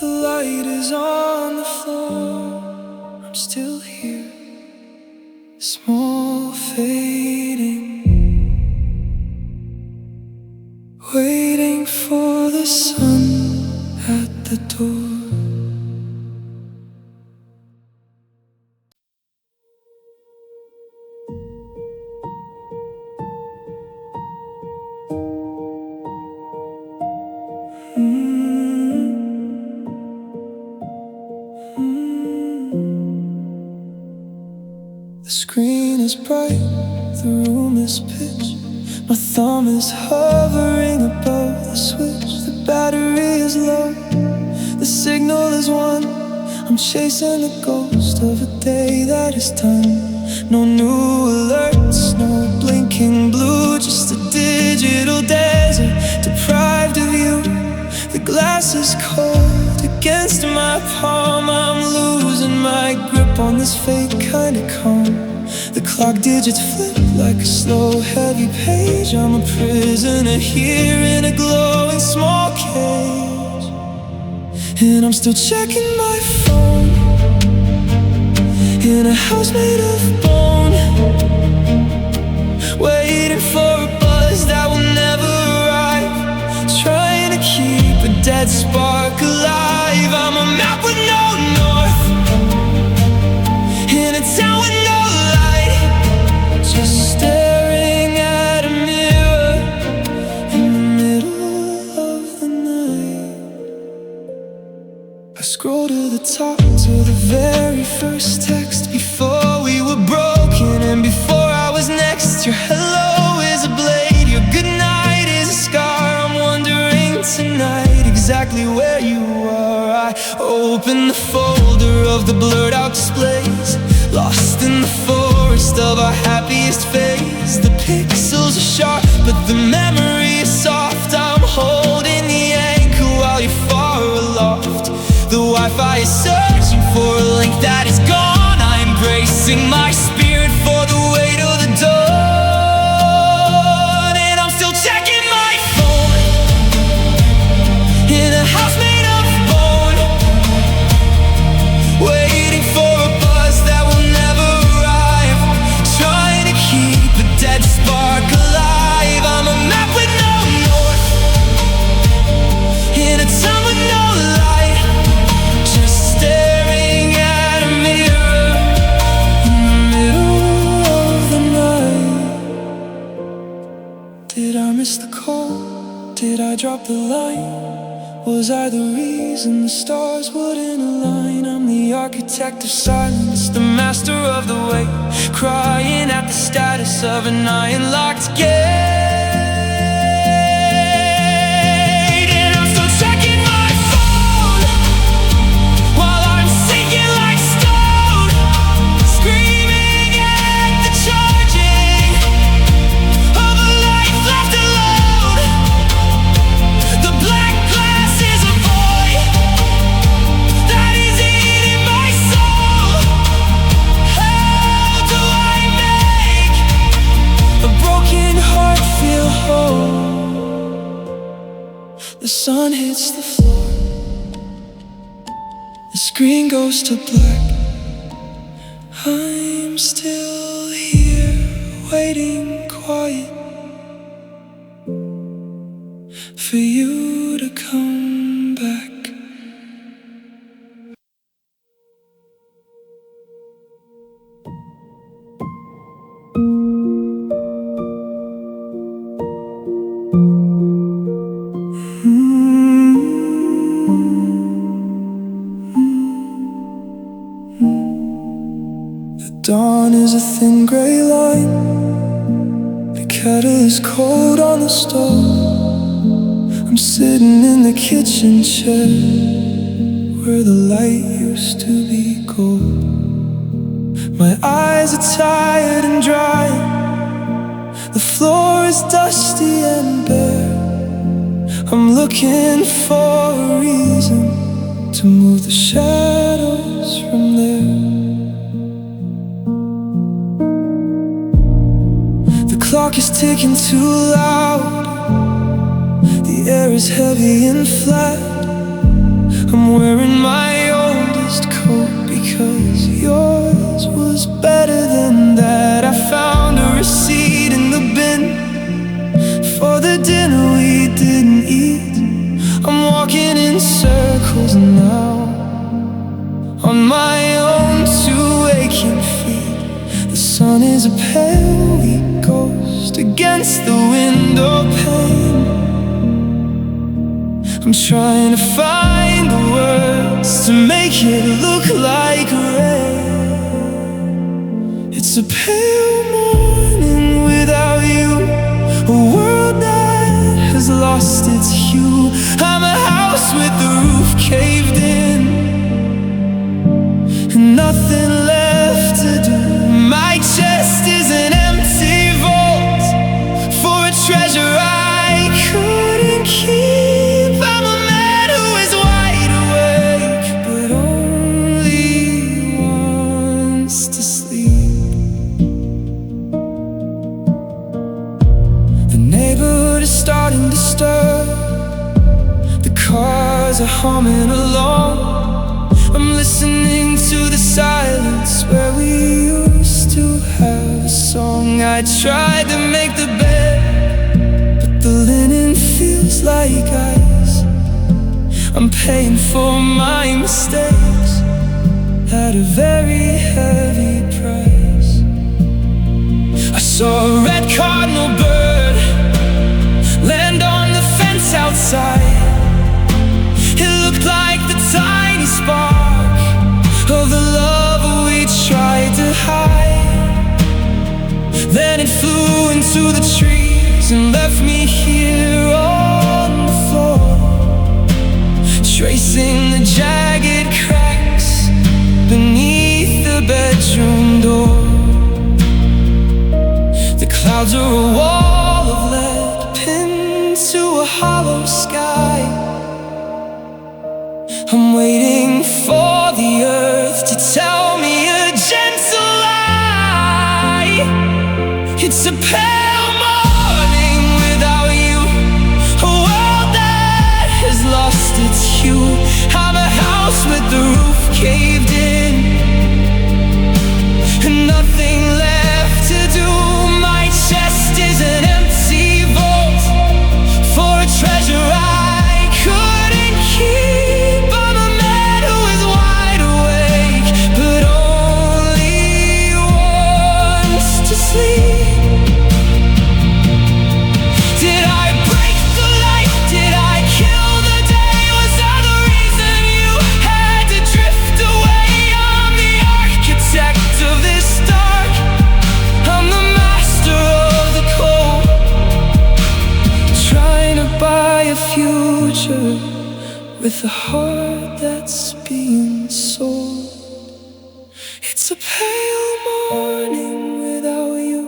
the light is on the floor. I'm still here, small fading, waiting for the sun at the door. The screen is bright, the room is pitch. My thumb is hovering above the switch. The battery is low, the signal is one. I'm chasing the ghost of a day that is done. No new alerts, no blinking blue, just a digital desert deprived of you. The glass is cold against my palm. I'm losing my grip on this fake kind of calm. The clock digits flip like a slow, heavy page. I'm a prisoner here in a glowing small cage, and I'm still checking my phone in a house made of bone, waiting for a buzz that will never arrive, trying to keep a dead spark alive. I'm a map with no north, in a town with no light, just staring at a mirror in the middle of the night. I scroll to the top, to the very first text, before we were broken and before I was next. Your hello is a blade, your goodnight is a scar. I'm wondering tonight exactly where you are. I open the folder of the blurred out displays, lost in the forest of our happiest phase. The pixels are sharp, but the memory is soft. I'm holding the anchor while you're far aloft. The Wi-Fi is searching for a link that is gone. I'm bracing my spirit for the weight of the dawn, and I'm still checking my phone in a house made of bone, waiting for a buzz that will never arrive, trying to keep a dead spark alive. I'm a map with no north, in a town with no light, just staring at a mirror in the middle of the night. Did I miss the call? Did I drop the line? Was I the reason the stars wouldn't align? I'm the architect of silence, the master of the way, crying at the status of an iron-locked gate. And I'm still checking my phone while I'm sinking like stone, screaming at the charging of a life left alone. The black glass is a void that is eating my soul. How do I make a broken heart feel whole? The sun hits the floor, the screen goes to black. I'm still here, waiting quiet for you to come back. dawn is a thin gray line. The kettle is cold on the stove. I'm sitting in the kitchen chair where the light used to be gold. My eyes are tired and dry. The floor is dusty and bare. I'm looking for a reason to move the shadows from there. The clock is ticking too loud. The air is heavy and flat. I'm wearing my oldest coat because yours was better than that. I found a receipt in the bin for the dinner we didn't eat. I'm walking in circles now, on my own two aching feet. The sun is a pale weak ghost against the window pane. I'm trying to find the words to make it look like rain. It's a pale morning without you, a world that has lost its hue. I'm a house with the roof caved in and nothing left to do. My chest is an empty vault for a treasure I couldn't keep. I'm a man who is wide awake but only wants to sleep. The neighborhood is starting to stir. The cars are humming along. I'm listening to the silence where we used to have a song. I tried to make the bed, but the linen feels like ice. I'm paying for my mistakes at a very heavy price. I saw a red cardinal bird land on the fence outside. It looked like the tiny spark of the love we tried to hide. Then it flew into the trees and left me here on the floor, tracing the jagged cracks beneath the bedroom door. The clouds are a wall of lead pinned to a hollow sky. I'm waiting for the earth to tell me a gentle lie. It's a pale morning without you, a world that has lost its hue. I'm a house with the roof caved in and nothing left to do. My chest is an empty vault for a treasure I couldn't keep. I'm a man who is wide awake but only wants to sleep. Did I break the light? Did I kill the day? Was I the reason you had to drift away? I'm the architect of this dark. I'm the master of the cold, trying to buy a future with a heart that's being sold. It's a pale morning without you,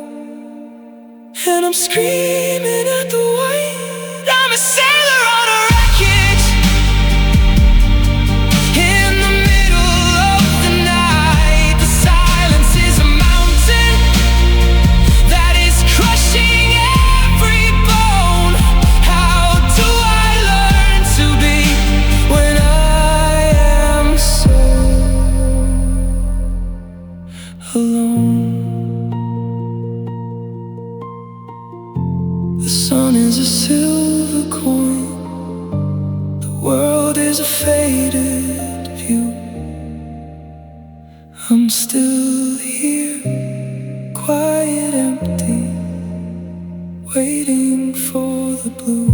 and I'm screaming at the wind. I'm a sailor on a wreckage in the middle of the night. The silence is a mountain that is crushing every bone. How do I learn to be when I am so alone? The sun is a silver coin. The world is a faded view. I'm still here, quiet, empty, waiting for the blue.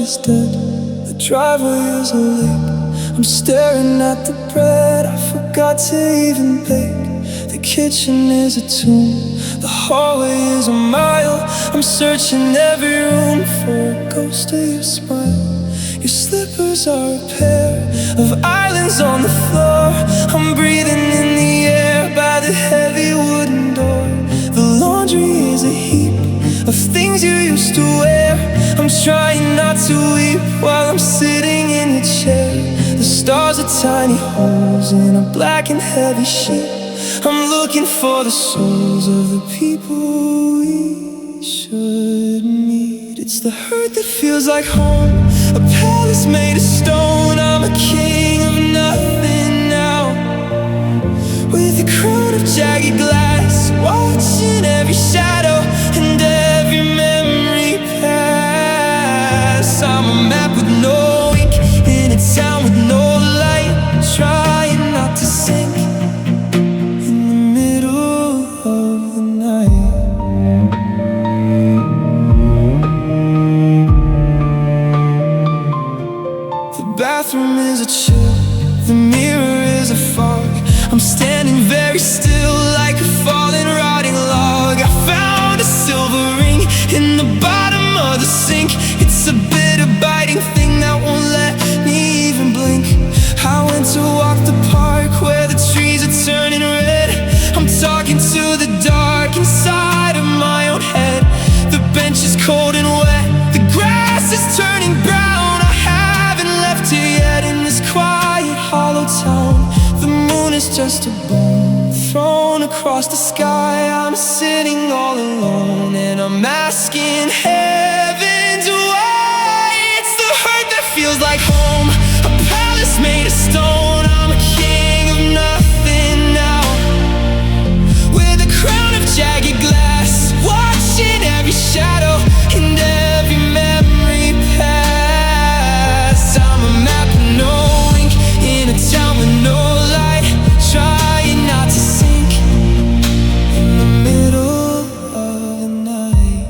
is dead, the driver is late. I'm staring at the bread I forgot to even bake. The kitchen is a tomb, the hallway is a mile. I'm searching every room for a ghost of your smile. Your slippers are a pair of islands on the floor. I'm breathing in the air by the heavy wooden door. The laundry is a heap of things you used to wear. I'm trying not to weep while I'm sitting in your chair. The stars are tiny holes in a black and heavy sheet. I'm looking for the souls of the people we should meet. It's the hurt that feels like home, a palace made of stone. I'm a king of nothing now, with a crown of jagged glass, watching every shadow and every memory pass. I'm a map with no ink in a town with no light, trying not to sink in the middle of the night. The bathroom is a chill, the mirror is a fog. I'm standing very still like a fallen rotting log. I found a silver ring in the bottom of the sink. It's a bitter biting thing that won't let me even blink. I went to walk the park where the trees are turning red. I'm talking to the dark inside of my own head. The bench is cold and wet, the grass is turning brown. I haven't left here yet in this quiet hollow town. The moon is just a bone thrown across the sky. I'm sitting all alone and I'm asking heavens why. It's the hurt that feels like home, a palace made of stone. I'm a king of nothing now, with a crown of jagged glass, watching every shadow and every memory pass. I'm a map with no ink in a town with no light, trying not to sink in the middle of the night.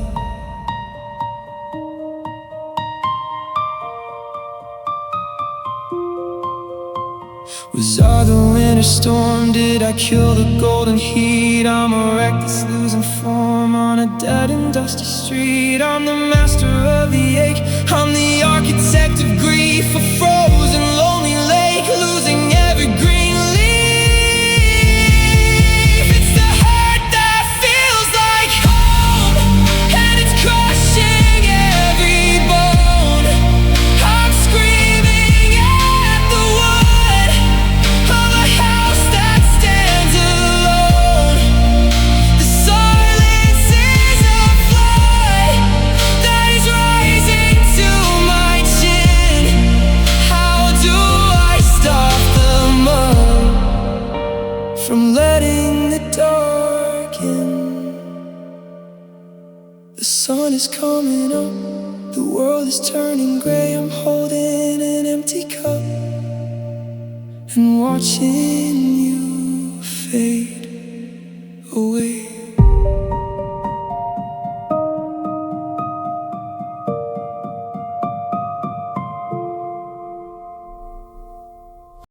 Was I the winter storm? Did I kill the golden heat? I'm a wreck that's losing form on a dead and dusty street. I'm the master of the ache, I'm the architect of grief, a frozen lonely lake, losing every green leaf. It's the hurt that feels like home, and it's crushing every bone. I'm screaming at the wood of a house that stands alone. The silence is a flood that is rising to my chin. How do I stop the mud from letting the dark in? The sun is coming up, the world is turning gray. I'm holding an empty cup and watching you fade away.